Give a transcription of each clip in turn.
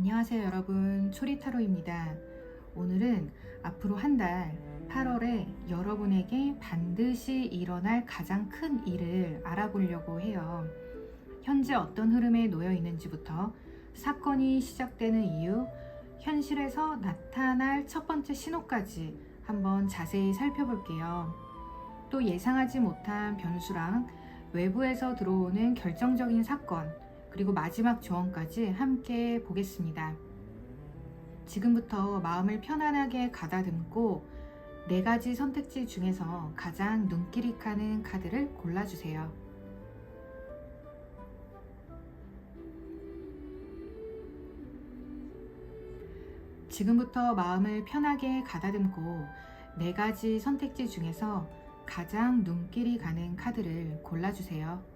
안녕하세요 여러분, 초리타로입니다. 오늘은 앞으로 한 달 8월에 여러분에게 반드시 일어날 가장 큰 일을 알아보려고 해요. 현재 어떤 흐름에 놓여 있는지부터 사건이 시작되는 이유, 현실에서 나타날 첫 번째 신호까지 한번 자세히 살펴볼게요. 또 예상하지 못한 변수랑 외부에서 들어오는 결정적인 사건, 그리고 마지막 조언까지 함께 보겠습니다. 지금부터 마음을 편안하게 가다듬고 4가지 선택지 중에서 가장 눈길이 가는 카드를 골라주세요. 지금부터 마음을 편하게 가다듬고 4가지 선택지 중에서 가장 눈길이 가는 카드를 골라주세요.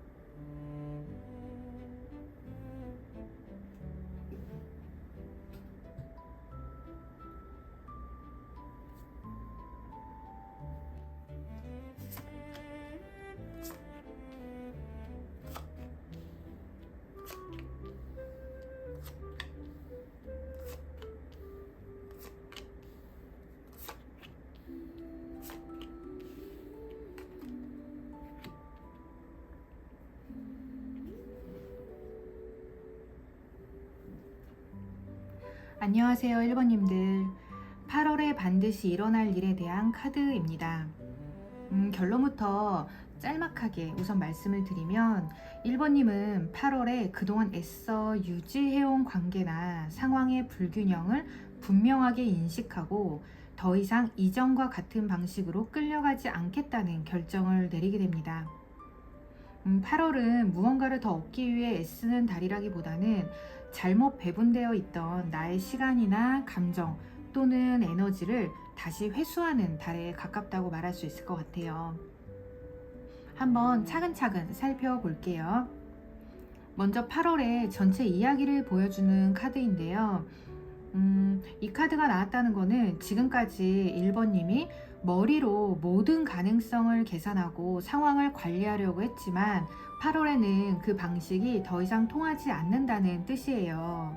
안녕하세요 1번님들. 8월에 반드시 일어날 일에 대한 카드입니다. 결론부터 짤막하게 우선 말씀을 드리면 1번님은 8월에 그동안 애써 유지해온 관계나 상황의 불균형을 분명하게 인식하고 더 이상 이전과 같은 방식으로 끌려가지 않겠다는 결정을 내리게 됩니다. 8월은 무언가를 더 얻기 위해 애쓰는 달이라기보다는 잘못 배분되어 있던 나의 시간이나 감정 또는 에너지를 다시 회수하는 달에 가깝다고 말할 수 있을 것 같아요. 한번 차근차근 살펴볼게요. 먼저 8월의 전체 이야기를 보여주는 카드인데요. 이 카드가 나왔다는 거는 지금까지 1번님이 머리로 모든 가능성을 계산하고 상황을 관리하려고 했지만 8월에는 그 방식이 더 이상 통하지 않는다는 뜻이에요.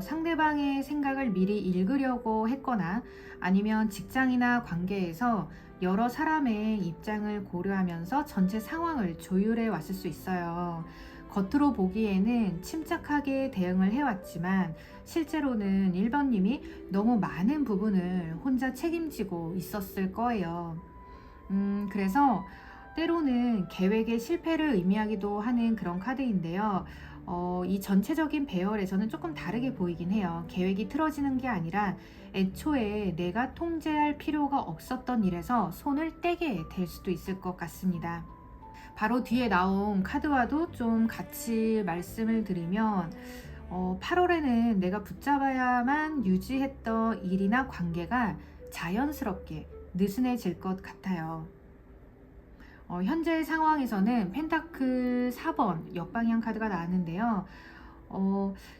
상대방의 생각을 미리 읽으려고 했거나 아니면 직장이나 관계에서 여러 사람의 입장을 고려하면서 전체 상황을 조율해 왔을 수 있어요. 겉으로 보기에는 침착하게 대응을 해왔지만 실제로는 1번님이 너무 많은 부분을 혼자 책임지고 있었을 거예요. 그래서 때로는 계획의 실패를 의미하기도 하는 그런 카드인데요. 이 전체적인 배열에서는 조금 다르게 보이긴 해요. 계획이 틀어지는 게 아니라 애초에 내가 통제할 필요가 없었던 일에서 손을 떼게 될 수도 있을 것 같습니다. 바로 뒤에 나온 카드와도 좀 같이 말씀을 드리면 8월에는 내가 붙잡아야만 유지했던 일이나 관계가 자연스럽게 느슨해질 것 같아요. 현재 상황에서는 펜타클 4번 역방향 카드가 나왔는데요.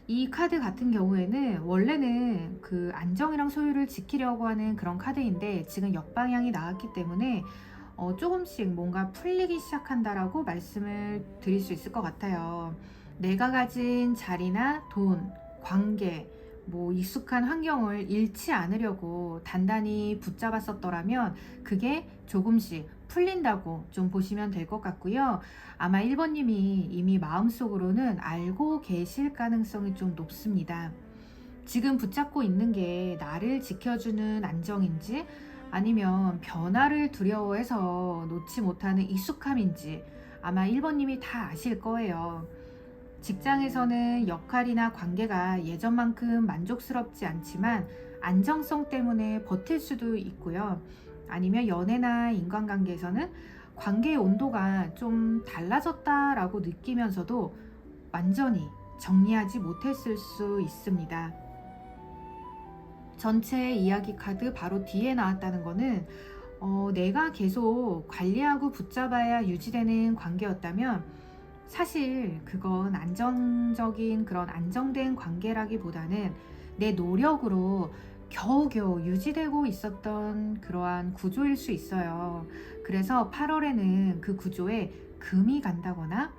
이 카드 같은 경우에는 원래는 그 안정이랑 소유를 지키려고 하는 그런 카드인데 지금 역방향이 나왔기 때문에 조금씩 뭔가 풀리기 시작한다라고 말씀을 드릴 수 있을 것 같아요. 내가 가진 자리나 돈, 관계, 뭐 익숙한 환경을 잃지 않으려고 단단히 붙잡았었더라면 그게 조금씩 풀린다고 좀 보시면 될 것 같고요. 아마 1번님이 이미 마음속으로는 알고 계실 가능성이 좀 높습니다. 지금 붙잡고 있는 게 나를 지켜주는 안정인지 아니면 변화를 두려워해서 놓지 못하는 익숙함인지 아마 1번님이 다 아실 거예요. 직장에서는 역할이나 관계가 예전만큼 만족스럽지 않지만 안정성 때문에 버틸 수도 있고요. 아니면 연애나 인간관계에서는 관계의 온도가 좀 달라졌다라고 느끼면서도 완전히 정리하지 못했을 수 있습니다. 전체 이야기 카드 바로 뒤에 나왔다는 거는 내가 계속 관리하고 붙잡아야 유지되는 관계였다면 사실 그건 안정적인 그런 안정된 관계라기보다는 내 노력으로 겨우겨우 유지되고 있었던 그러한 구조일 수 있어요. 그래서 8월에는 그 구조에 금이 간다거나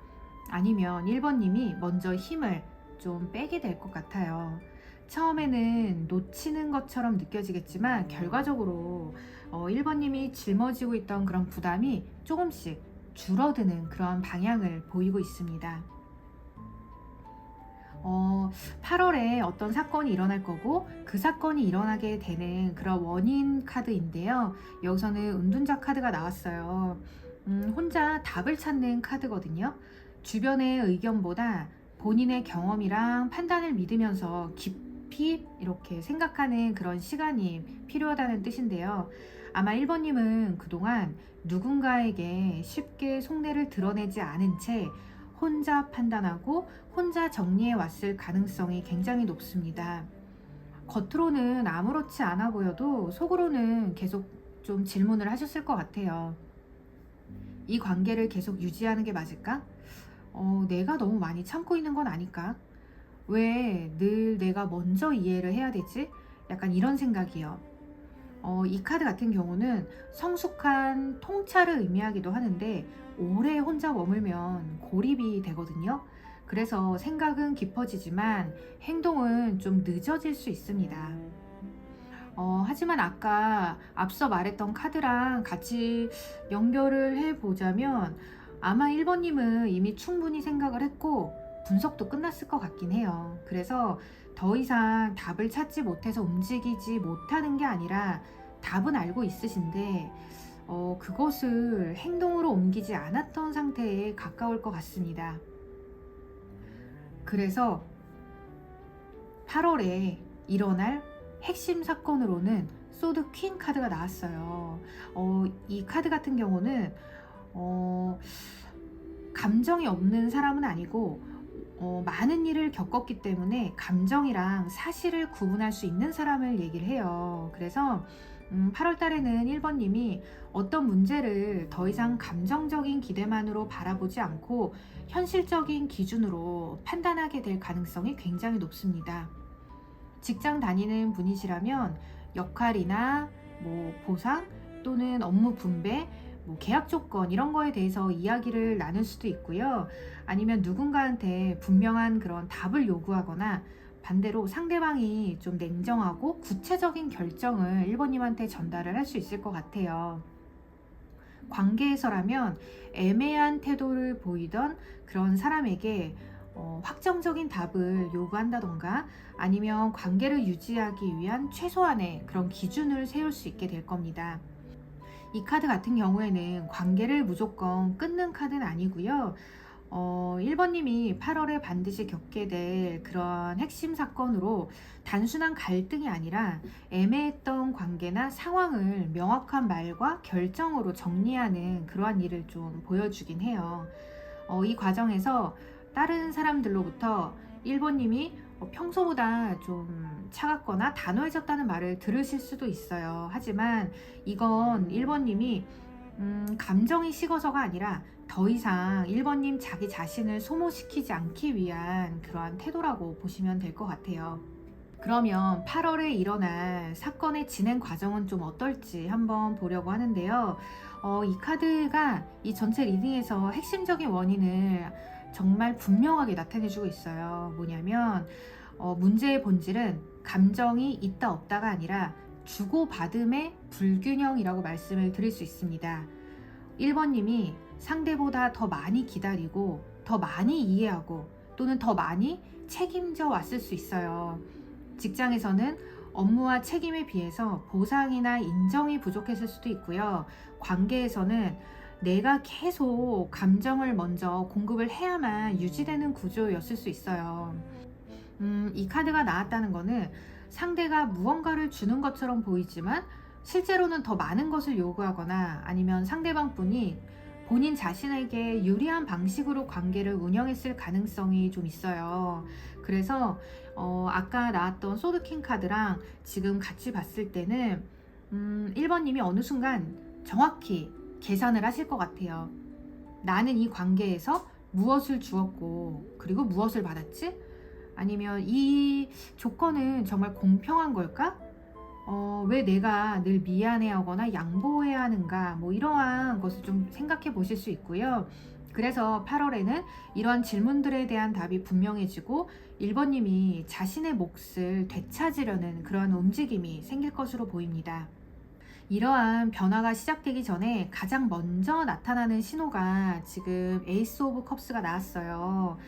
아니면 1번님이 먼저 힘을 좀 빼게 될 것 같아요. 처음에는 놓치는 것처럼 느껴지겠지만 결과적으로 1번님이 짊어지고 있던 그런 부담이 조금씩 줄어드는 그런 방향을 보이고 있습니다. 8월에 어떤 사건이 일어날 거고 그 사건이 일어나게 되는 그런 원인 카드인데요. 여기서는 은둔자 카드가 나왔어요. 혼자 답을 찾는 카드거든요. 주변의 의견보다 본인의 경험이랑 판단을 믿으면서 깊이 이렇게 생각하는 그런 시간이 필요하다는 뜻인데요. 아마 1번님은 그동안 누군가에게 쉽게 속내를 드러내지 않은 채 혼자 판단하고 혼자 정리해 왔을 가능성이 굉장히 높습니다. 겉으로는 아무렇지 않아 보여도 속으로는 계속 좀 질문을 하셨을 것 같아요. 이 관계를 계속 유지하는 게 맞을까? 내가 너무 많이 참고 있는 건 아닐까? 왜 늘 내가 먼저 이해를 해야 되지? 약간 이런 생각이요. 이 카드 같은 경우는 성숙한 통찰을 의미하기도 하는데 오래 혼자 머물면 고립이 되거든요. 그래서 생각은 깊어지지만 행동은 좀 늦어질 수 있습니다. 하지만 아까 앞서 말했던 카드랑 같이 연결을 해보자면 아마 1번님은 이미 충분히 생각을 했고 분석도 끝났을 것 같긴 해요. 그래서 더 이상 답을 찾지 못해서 움직이지 못하는 게 아니라 답은 알고 있으신데 그것을 행동으로 옮기지 않았던 상태에 가까울 것 같습니다. 그래서 8월에 일어날 핵심 사건으로는 소드 퀸 카드가 나왔어요. 이 카드 같은 경우는 감정이 없는 사람은 아니고 많은 일을 겪었기 때문에 감정이랑 사실을 구분할 수 있는 사람을 얘기를 해요. 그래서 8월 달에는 1번님이 어떤 문제를 더 이상 감정적인 기대만으로 바라보지 않고 현실적인 기준으로 판단하게 될 가능성이 굉장히 높습니다. 직장 다니는 분이시라면 역할이나 보상 또는 업무 분배, 계약 조건 이런 거에 대해서 이야기를 나눌 수도 있고요. 아니면 누군가한테 분명한 그런 답을 요구하거나 반대로 상대방이 좀 냉정하고 구체적인 결정을 1번님한테 전달을 할 수 있을 것 같아요. 관계에서라면 애매한 태도를 보이던 그런 사람에게 확정적인 답을 요구한다던가 아니면 관계를 유지하기 위한 최소한의 그런 기준을 세울 수 있게 될 겁니다. 이 카드 같은 경우에는 관계를 무조건 끊는 카드는 아니고요. 1번님이 8월에 반드시 겪게 될 그런 핵심 사건으로 단순한 갈등이 아니라 애매했던 관계나 상황을 명확한 말과 결정으로 정리하는 그러한 일을 좀 보여주긴 해요. 이 과정에서 다른 사람들로부터 1번님이 평소보다 좀 차갑거나 단호해졌다는 말을 들으실 수도 있어요. 하지만 이건 1번님이 감정이 식어서가 아니라 더 이상 1번님 자기 자신을 소모시키지 않기 위한 그러한 태도라고 보시면 될 것 같아요. 그러면 8월에 일어날 사건의 진행 과정은 좀 어떨지 한번 보려고 하는데요. 이 카드가 이 전체 리딩에서 핵심적인 원인을 정말 분명하게 나타내주고 있어요. 뭐냐면 문제의 본질은 감정이 있다 없다가 아니라 주고받음의 불균형이라고 말씀을 드릴 수 있습니다. 1번님이 상대보다 더 많이 기다리고 더 많이 이해하고 또는 더 많이 책임져 왔을 수 있어요. 직장에서는 업무와 책임에 비해서 보상이나 인정이 부족했을 수도 있고요. 관계에서는 내가 계속 감정을 먼저 공급을 해야만 유지되는 구조였을 수 있어요. 이 카드가 나왔다는 거는 상대가 무언가를 주는 것처럼 보이지만 실제로는 더 많은 것을 요구하거나 아니면 상대방 분이 본인 자신에게 유리한 방식으로 관계를 운영했을 가능성이 좀 있어요. 그래서 아까 나왔던 소드킹 카드랑 지금 같이 봤을 때는 1번님이 어느 순간 정확히 계산을 하실 것 같아요. 나는 이 관계에서 무엇을 주었고 그리고 무엇을 받았지? 아니면 이 조건은 정말 공평한 걸까? 왜 내가 늘 미안해하거나 양보해야 하는가? 이러한 것을 좀 생각해 보실 수 있고요. 그래서 8월에는 이러한 질문들에 대한 답이 분명해지고 1번님이 자신의 몫을 되찾으려는 그런 움직임이 생길 것으로 보입니다. 이러한 변화가 시작되기 전에 가장 먼저 나타나는 신호가 지금 에이스 오브 컵스가 나왔어요.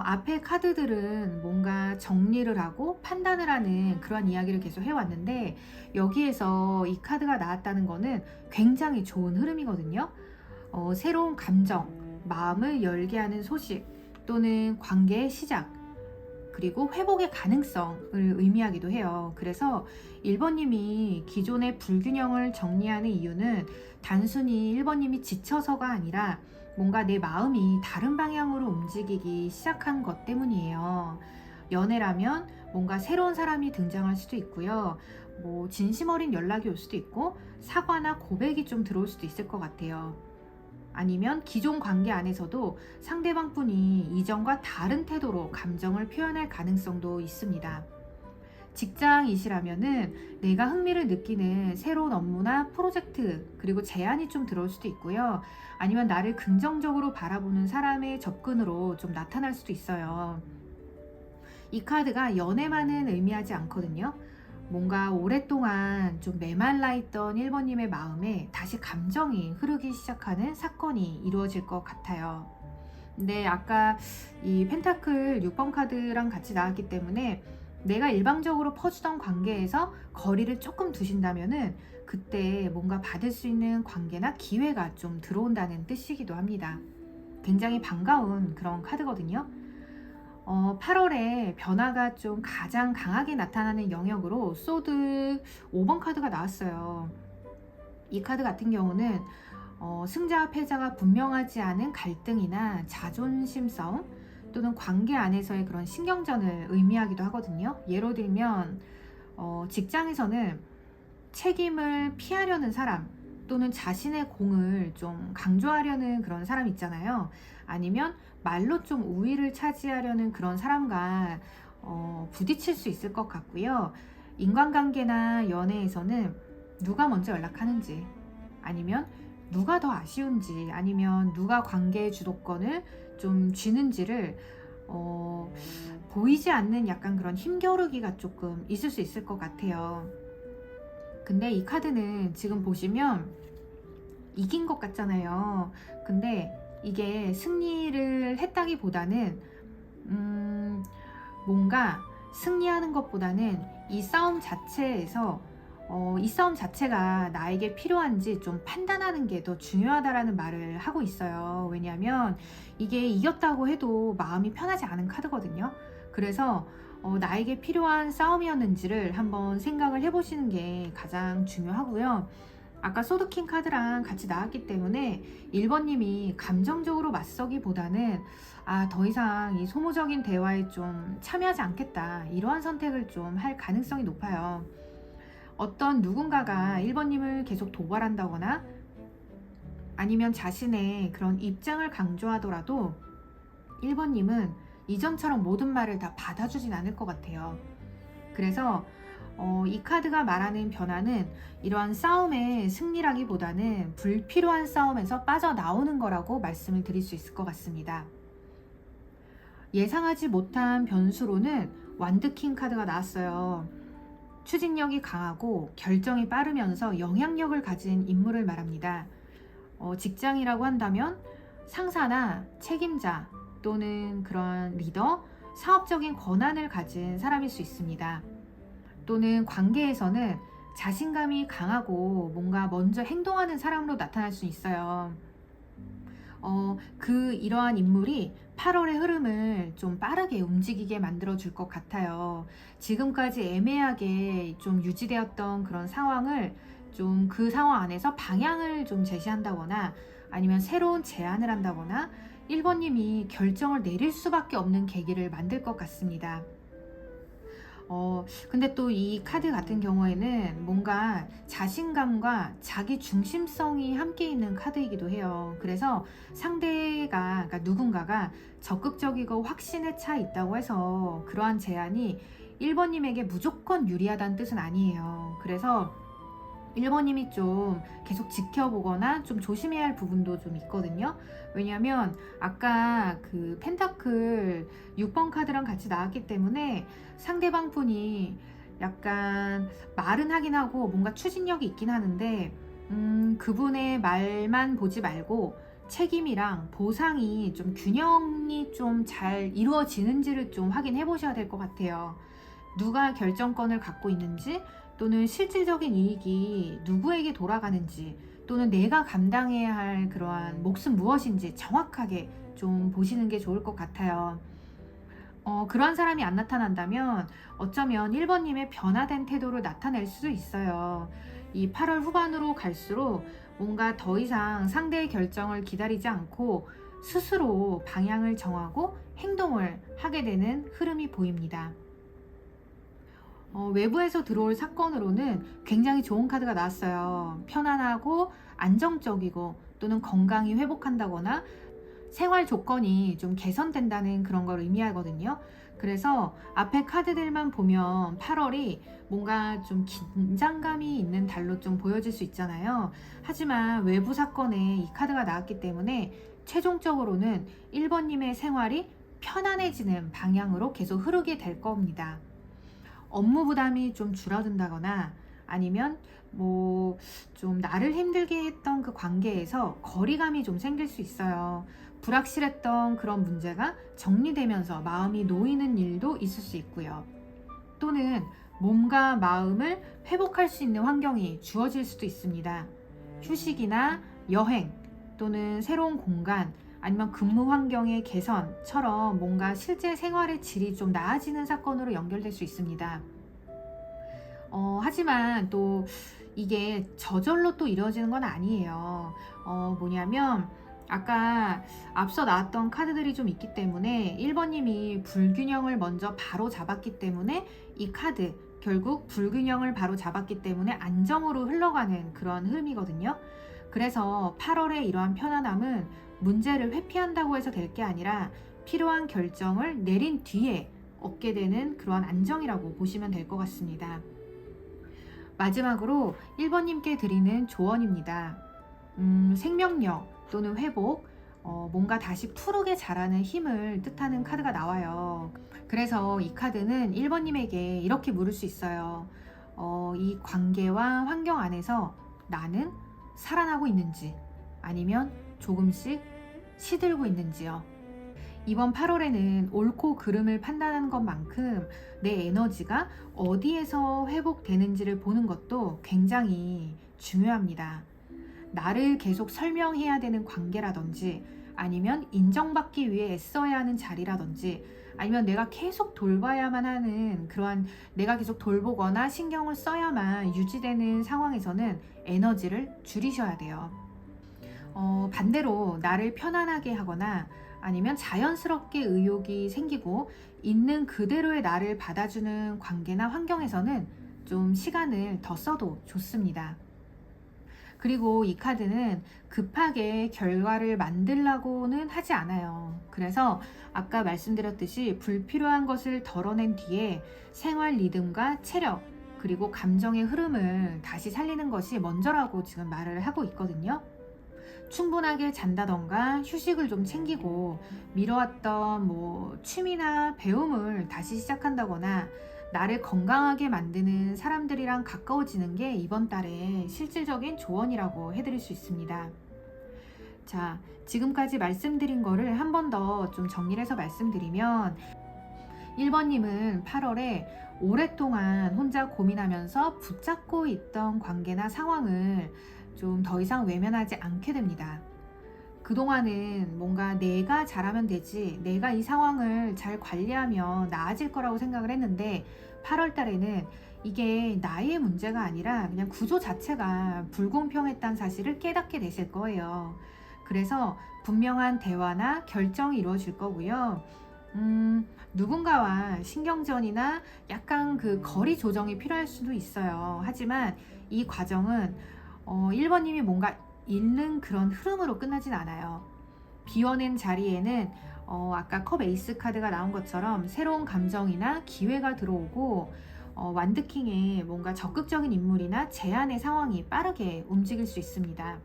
앞에 카드들은 뭔가 정리를 하고 판단을 하는 그런 이야기를 계속 해왔는데 여기에서 이 카드가 나왔다는 거는 굉장히 좋은 흐름이거든요. 새로운 감정, 마음을 열게 하는 소식 또는 관계의 시작, 그리고 회복의 가능성을 의미하기도 해요. 그래서 1번님이 기존의 불균형을 정리하는 이유는 단순히 1번님이 지쳐서가 아니라 뭔가 내 마음이 다른 방향으로 움직이기 시작한 것 때문이에요. 연애라면 뭔가 새로운 사람이 등장할 수도 있고요. 뭐 진심 어린 연락이 올 수도 있고 사과나 고백이 좀 들어올 수도 있을 것 같아요. 아니면 기존 관계 안에서도 상대방분이 이전과 다른 태도로 감정을 표현할 가능성도 있습니다. 직장이시라면은 내가 흥미를 느끼는 새로운 업무나 프로젝트 그리고 제안이 좀 들어올 수도 있고요. 아니면 나를 긍정적으로 바라보는 사람의 접근으로 좀 나타날 수도 있어요. 이 카드가 연애만은 의미하지 않거든요. 뭔가 오랫동안 좀 메말라 있던 1번님의 마음에 다시 감정이 흐르기 시작하는 사건이 이루어질 것 같아요. 근데 아까 이 펜타클 6번 카드랑 같이 나왔기 때문에 내가 일방적으로 퍼주던 관계에서 거리를 조금 두신다면은 그때 뭔가 받을 수 있는 관계나 기회가 좀 들어온다는 뜻이기도 합니다. 굉장히 반가운 그런 카드거든요. 8월에 변화가 좀 가장 강하게 나타나는 영역으로 소드 5번 카드가 나왔어요. 이 카드 같은 경우는 승자와 패자가 분명하지 않은 갈등이나 자존심 싸움 또는 관계 안에서의 그런 신경전을 의미하기도 하거든요. 예로 들면 직장에서는 책임을 피하려는 사람 또는 자신의 공을 좀 강조하려는 그런 사람 있잖아요. 아니면 말로 좀 우위를 차지하려는 그런 사람과 부딪힐 수 있을 것 같고요. 인간관계나 연애에서는 누가 먼저 연락하는지 아니면 누가 더 아쉬운지 아니면 누가 관계의 주도권을 좀 쥐는지를 보이지 않는 약간 그런 힘겨루기가 조금 있을 수 있을 것 같아요. 근데 이 카드는 지금 보시면 이긴 것 같잖아요. 근데 이게 승리를 했다기보다는 뭔가 승리하는 것보다는 이 싸움 자체에서 이 싸움 자체가 나에게 필요한지 좀 판단하는 게 더 중요하다라는 말을 하고 있어요. 왜냐하면 이게 이겼다고 해도 마음이 편하지 않은 카드거든요. 그래서 나에게 필요한 싸움이었는지를 한번 생각을 해보시는 게 가장 중요하고요. 아까 소드킹 카드랑 같이 나왔기 때문에 1번님이 감정적으로 맞서기보다는 더 이상 이 소모적인 대화에 좀 참여하지 않겠다 이러한 선택을 좀 할 가능성이 높아요. 어떤 누군가가 1번님을 계속 도발한다거나 아니면 자신의 그런 입장을 강조하더라도 1번님은 이전처럼 모든 말을 다 받아주진 않을 것 같아요. 그래서 이 카드가 말하는 변화는 이러한 싸움의 승리라기보다는 불필요한 싸움에서 빠져나오는 거라고 말씀을 드릴 수 있을 것 같습니다. 예상하지 못한 변수로는 완드킹 카드가 나왔어요. 추진력이 강하고 결정이 빠르면서 영향력을 가진 인물을 말합니다. 직장이라고 한다면 상사나 책임자 또는 그런 리더, 사업적인 권한을 가진 사람일 수 있습니다. 또는 관계에서는 자신감이 강하고 뭔가 먼저 행동하는 사람으로 나타날 수 있어요. 이러한 인물이 8월의 흐름을 좀 빠르게 움직이게 만들어 줄 것 같아요. 지금까지 애매하게 좀 유지되었던 그런 상황을 좀 그 상황 안에서 방향을 좀 제시한다거나 아니면 새로운 제안을 한다거나 1번님이 결정을 내릴 수밖에 없는 계기를 만들 것 같습니다. 근데 또 이 카드 같은 경우에는 뭔가 자신감과 자기 중심성이 함께 있는 카드이기도 해요. 그래서 상대가, 그러니까 누군가가 적극적이고 확신에 차 있다고 해서 그러한 제안이 1번님에게 무조건 유리하다는 뜻은 아니에요. 그래서 1번님이 좀 계속 지켜보거나 좀 조심해야 할 부분도 좀 있거든요. 왜냐면 아까 그 펜타클 6번 카드랑 같이 나왔기 때문에 상대방 분이 약간 말은 하긴 하고 뭔가 추진력이 있긴 하는데 그분의 말만 보지 말고 책임이랑 보상이 좀 균형이 좀 잘 이루어지는지를 좀 확인해 보셔야 될 것 같아요. 누가 결정권을 갖고 있는지, 또는 실질적인 이익이 누구에게 돌아가는지, 또는 내가 감당해야 할 그러한 몫은 무엇인지 정확하게 좀 보시는 게 좋을 것 같아요. 그러한 사람이 안 나타난다면 어쩌면 1번님의 변화된 태도를 나타낼 수도 있어요. 이 8월 후반으로 갈수록 뭔가 더 이상 상대의 결정을 기다리지 않고 스스로 방향을 정하고 행동을 하게 되는 흐름이 보입니다. 외부에서 들어올 사건으로는 굉장히 좋은 카드가 나왔어요. 편안하고 안정적이고, 또는 건강이 회복한다거나 생활 조건이 좀 개선된다는 그런 걸 의미하거든요. 그래서 앞에 카드들만 보면 8월이 뭔가 좀 긴장감이 있는 달로 좀 보여질 수 있잖아요. 하지만 외부 사건에 이 카드가 나왔기 때문에 최종적으로는 1번님의 생활이 편안해지는 방향으로 계속 흐르게 될 겁니다. 업무 부담이 좀 줄어든다거나, 아니면 뭐 좀 나를 힘들게 했던 그 관계에서 거리감이 좀 생길 수 있어요. 불확실했던 그런 문제가 정리되면서 마음이 놓이는 일도 있을 수 있고요. 또는 몸과 마음을 회복할 수 있는 환경이 주어질 수도 있습니다. 휴식이나 여행, 또는 새로운 공간, 아니면 근무 환경의 개선처럼 뭔가 실제 생활의 질이 좀 나아지는 사건으로 연결될 수 있습니다. 하지만 또 이게 저절로 또 이루어지는 건 아니에요. 뭐냐면 아까 앞서 나왔던 카드들이 좀 있기 때문에 1번님이 불균형을 먼저 바로 잡았기 때문에 이 카드, 결국 불균형을 바로 잡았기 때문에 안정으로 흘러가는 그런 흐름이거든요. 그래서 8월에 이러한 편안함은 문제를 회피한다고 해서 될 게 아니라 필요한 결정을 내린 뒤에 얻게 되는 그러한 안정이라고 보시면 될 것 같습니다. 마지막으로 1번님께 드리는 조언입니다. 생명력 또는 회복, 뭔가 다시 푸르게 자라는 힘을 뜻하는 카드가 나와요. 그래서 이 카드는 1번님에게 이렇게 물을 수 있어요. 이 관계와 환경 안에서 나는 살아나고 있는지, 아니면 조금씩 시들고 있는지요. 이번 8월에는 옳고 그름을 판단하는 것만큼 내 에너지가 어디에서 회복되는지를 보는 것도 굉장히 중요합니다. 나를 계속 설명해야 되는 관계라든지, 아니면 인정받기 위해 애써야 하는 자리라든지, 아니면 내가 계속 돌봐야만 하는 그러한, 내가 계속 돌보거나 신경을 써야만 유지되는 상황에서는 에너지를 줄이셔야 돼요. 반대로 나를 편안하게 하거나 아니면 자연스럽게 의욕이 생기고 있는 그대로의 나를 받아주는 관계나 환경에서는 좀 시간을 더 써도 좋습니다. 그리고 이 카드는 급하게 결과를 만들려고는 하지 않아요. 그래서 아까 말씀드렸듯이 불필요한 것을 덜어낸 뒤에 생활 리듬과 체력, 그리고 감정의 흐름을 다시 살리는 것이 먼저라고 지금 말을 하고 있거든요. 충분하게 잔다던가 휴식을 좀 챙기고 미뤄왔던 뭐 취미나 배움을 다시 시작한다거나 나를 건강하게 만드는 사람들이랑 가까워지는 게 이번 달의 실질적인 조언이라고 해드릴 수 있습니다. 자, 지금까지 말씀드린 거를 한 번 더 좀 정리를 해서 말씀드리면, 1번님은 8월에 오랫동안 혼자 고민하면서 붙잡고 있던 관계나 상황을 좀 더 이상 외면하지 않게 됩니다. 그동안은 뭔가 내가 잘하면 되지, 내가 이 상황을 잘 관리하면 나아질 거라고 생각을 했는데 8월 달에는 이게 나의 문제가 아니라 그냥 구조 자체가 불공평했다는 사실을 깨닫게 되실 거예요. 그래서 분명한 대화나 결정이 이루어질 거고요. 누군가와 신경전이나 약간 그 거리 조정이 필요할 수도 있어요. 하지만 이 과정은 1번님이 뭔가 잃는 그런 흐름으로 끝나진 않아요. 비워낸 자리에는 아까 컵 에이스 카드가 나온 것처럼 새로운 감정이나 기회가 들어오고, 완드킹의 뭔가 적극적인 인물이나 제안의 상황이 빠르게 움직일 수 있습니다.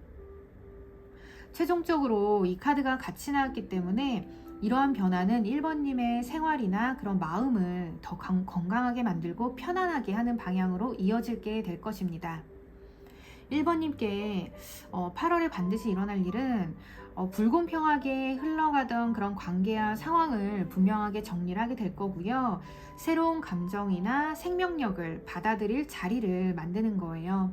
최종적으로 이 카드가 같이 나왔기 때문에 이러한 변화는 1번님의 생활이나 그런 마음을 더 건강하게 만들고 편안하게 하는 방향으로 이어지게 될 것입니다. 1번님께 8월에 반드시 일어날 일은 불공평하게 흘러가던 그런 관계와 상황을 분명하게 정리를 하게 될 거고요. 새로운 감정이나 생명력을 받아들일 자리를 만드는 거예요.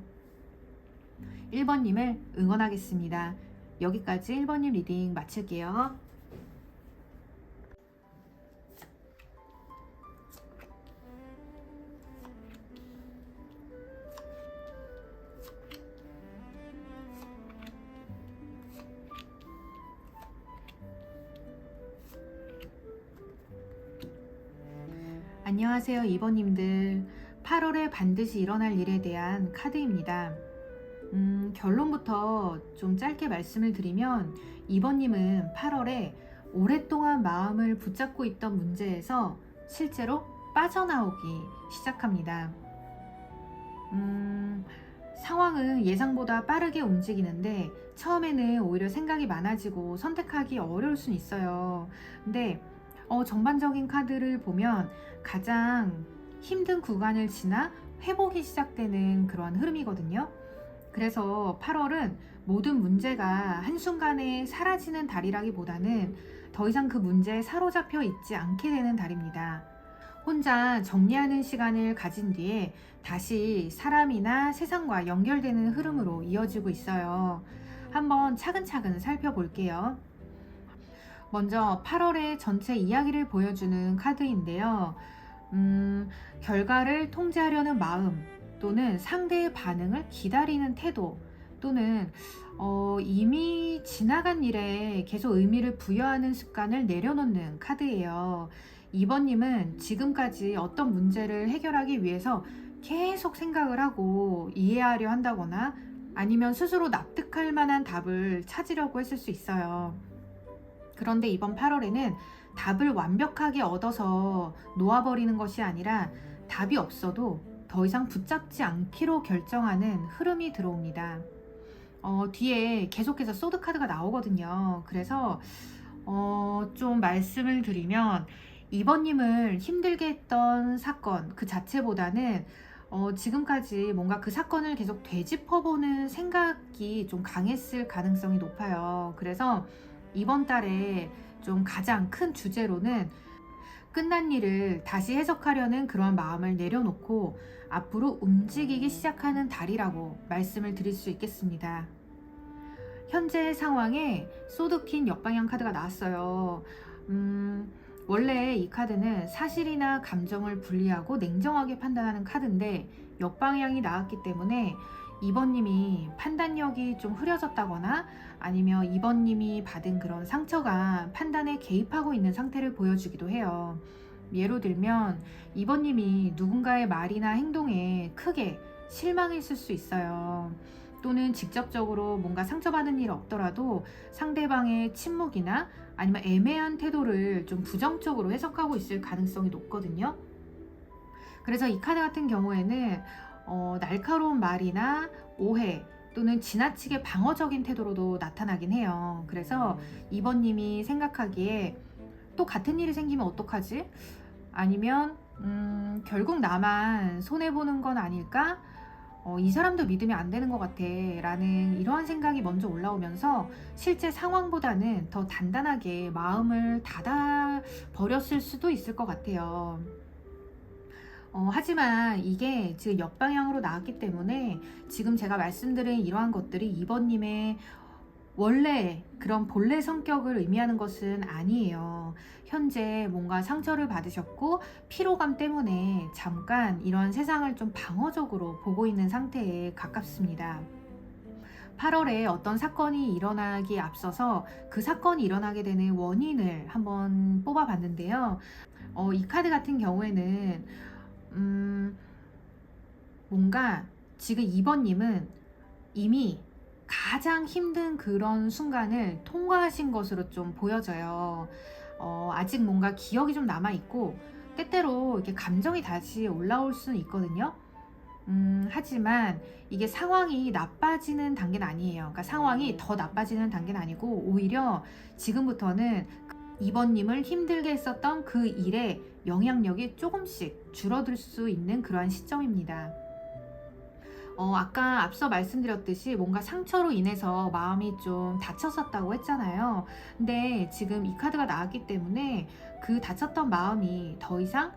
1번님을 응원하겠습니다. 여기까지 1번님 리딩 마칠게요. 안녕하세요, 2번님들. 8월에 반드시 일어날 일에 대한 카드입니다. 결론부터 좀 짧게 말씀을 드리면 2번님은 8월에 오랫동안 마음을 붙잡고 있던 문제에서 실제로 빠져나오기 시작합니다. 상황은 예상보다 빠르게 움직이는데 처음에는 오히려 생각이 많아지고 선택하기 어려울 수는 있어요. 근데 전반적인 카드를 보면 가장 힘든 구간을 지나 회복이 시작되는 그런 흐름이거든요. 그래서 8월은 모든 문제가 한순간에 사라지는 달이라기보다는 더 이상 그 문제에 사로잡혀 있지 않게 되는 달입니다. 혼자 정리하는 시간을 가진 뒤에 다시 사람이나 세상과 연결되는 흐름으로 이어지고 있어요. 한번 차근차근 살펴볼게요. 먼저 8월의 전체 이야기를 보여주는 카드인데요. 결과를 통제하려는 마음 또는 상대의 반응을 기다리는 태도 또는 이미 지나간 일에 계속 의미를 부여하는 습관을 내려놓는 카드예요. 2번님은 지금까지 어떤 문제를 해결하기 위해서 계속 생각을 하고 이해하려 한다거나 아니면 스스로 납득할 만한 답을 찾으려고 했을 수 있어요. 그런데 이번 8월에는 답을 완벽하게 얻어서 놓아버리는 것이 아니라 답이 없어도 더 이상 붙잡지 않기로 결정하는 흐름이 들어옵니다. 뒤에 계속해서 소드 카드가 나오거든요. 그래서 좀 말씀을 드리면 2번님을 힘들게 했던 사건 그 자체보다는 지금까지 뭔가 그 사건을 계속 되짚어보는 생각이 좀 강했을 가능성이 높아요. 그래서 이번 달에 좀 가장 큰 주제로는 끝난 일을 다시 해석하려는 그런 마음을 내려놓고 앞으로 움직이기 시작하는 달이라고 말씀을 드릴 수 있겠습니다. 현재 상황에 소드퀸 역방향 카드가 나왔어요. 원래 이 카드는 사실이나 감정을 분리하고 냉정하게 판단하는 카드인데 역방향이 나왔기 때문에 2번님이 판단력이 좀 흐려졌다거나 아니면 2번님이 받은 그런 상처가 판단에 개입하고 있는 상태를 보여주기도 해요. 예로 들면 2번님이 누군가의 말이나 행동에 크게 실망했을 수 있어요. 또는 직접적으로 뭔가 상처받은 일 없더라도 상대방의 침묵이나 아니면 애매한 태도를 좀 부정적으로 해석하고 있을 가능성이 높거든요. 그래서 이 카드 같은 경우에는 날카로운 말이나 오해 또는 지나치게 방어적인 태도로도 나타나긴 해요. 그래서 2번님이 생각하기에 또 같은 일이 생기면 어떡하지? 아니면 결국 나만 손해보는 건 아닐까? 이 사람도 믿으면 안 되는 것 같아 라는 이러한 생각이 먼저 올라오면서 실제 상황보다는 더 단단하게 마음을 닫아 버렸을 수도 있을 것 같아요. 하지만 이게 지금 역방향으로 나왔기 때문에 지금 제가 말씀드린 이러한 것들이 2번님의 원래 그런 본래 성격을 의미하는 것은 아니에요. 현재 뭔가 상처를 받으셨고 피로감 때문에 잠깐 이런 세상을 좀 방어적으로 보고 있는 상태에 가깝습니다. 8월에 어떤 사건이 일어나기에 앞서서 그 사건이 일어나게 되는 원인을 한번 뽑아봤는데요. 이 카드 같은 경우에는 뭔가 지금 2번님은 이미 가장 힘든 그런 순간을 통과하신 것으로 좀 보여져요. 아직 뭔가 기억이 좀 남아있고 때때로 이렇게 감정이 다시 올라올 수는 있거든요. 하지만 이게 상황이 나빠지는 단계는 아니에요. 그러니까 상황이 더 나빠지는 단계는 아니고 오히려 지금부터는 이번님을 힘들게 했었던 그 일의 영향력이 조금씩 줄어들 수 있는 그러한 시점입니다. 아까 앞서 말씀드렸듯이 뭔가 상처로 인해서 마음이 좀 다쳤었다고 했잖아요. 근데 지금 이 카드가 나왔기 때문에 그 다쳤던 마음이 더 이상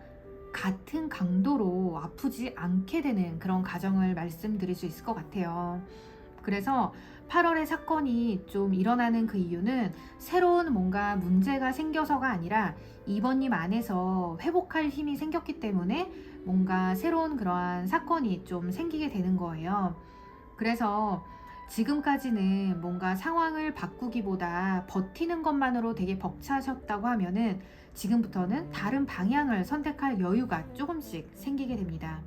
같은 강도로 아프지 않게 되는 그런 가정을 말씀드릴 수 있을 것 같아요. 그래서 8월에 사건이 좀 일어나는 그 이유는 새로운 뭔가 문제가 생겨서가 아니라 이번님 안에서 회복할 힘이 생겼기 때문에 뭔가 새로운 그러한 사건이 좀 생기게 되는 거예요. 그래서 지금까지는 뭔가 상황을 바꾸기보다 버티는 것만으로 되게 벅차셨다고 하면은 지금부터는 다른 방향을 선택할 여유가 조금씩 생기게 됩니다.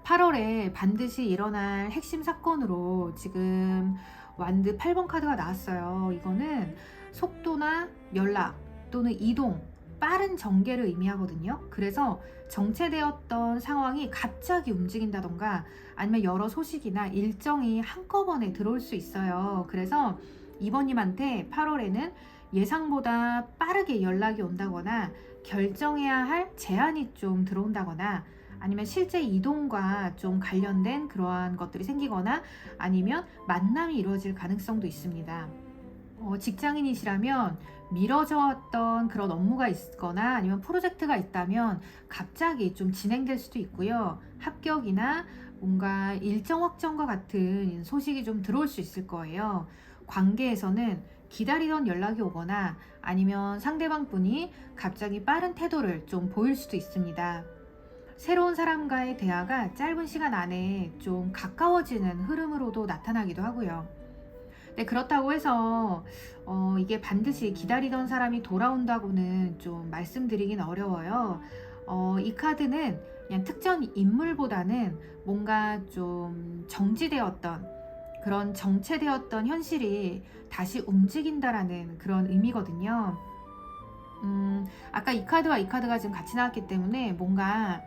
8월에 반드시 일어날 핵심 사건으로 지금 완드 8번 카드가 나왔어요. 이거는 속도나 연락 또는 이동, 빠른 전개를 의미하거든요. 그래서 정체되었던 상황이 갑자기 움직인다던가 아니면 여러 소식이나 일정이 한꺼번에 들어올 수 있어요. 그래서 이번님한테 8월에는 예상보다 빠르게 연락이 온다거나 결정해야 할 제안이 좀 들어온다거나 아니면 실제 이동과 좀 관련된 그러한 것들이 생기거나 아니면 만남이 이루어질 가능성도 있습니다. 직장인이시라면 미뤄져 왔던 그런 업무가 있거나 아니면 프로젝트가 있다면 갑자기 좀 진행될 수도 있고요. 합격이나 뭔가 일정 확정과 같은 소식이 좀 들어올 수 있을 거예요. 관계에서는 기다리던 연락이 오거나 아니면 상대방 분이 갑자기 빠른 태도를 좀 보일 수도 있습니다. 새로운 사람과의 대화가 짧은 시간 안에 좀 가까워지는 흐름으로도 나타나기도 하고요. 네, 그렇다고 해서 이게 반드시 기다리던 사람이 돌아온다고는 좀 말씀드리긴 어려워요. 이 카드는 그냥 특정 인물보다는 뭔가 좀 정지되었던 그런 정체되었던 현실이 다시 움직인다라는 그런 의미거든요. 아까 이 카드와 이 카드가 지금 같이 나왔기 때문에 뭔가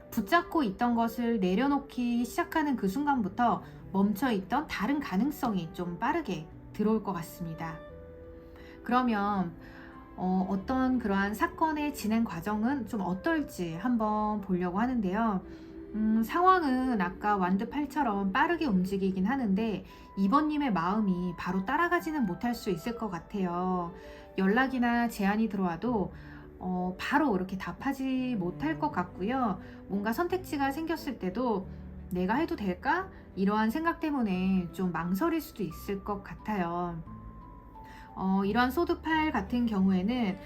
붙잡고 있던 것을 내려놓기 시작하는 그 순간부터 멈춰있던 다른 가능성이 좀 빠르게 들어올 것 같습니다. 그러면 어떤 그러한 사건의 진행 과정은 좀 어떨지 한번 보려고 하는데요. 상황은 아까 완드 8처럼 빠르게 움직이긴 하는데 이번님의 마음이 바로 따라가지는 못할 수 있을 것 같아요. 연락이나 제안이 들어와도 바로 이렇게 답하지 못할 것 같고요. 뭔가 선택지가 생겼을 때도 내가 해도 될까? 이러한 생각 때문에 좀 망설일 수도 있을 것 같아요. 이러한 소드팔 같은 경우에는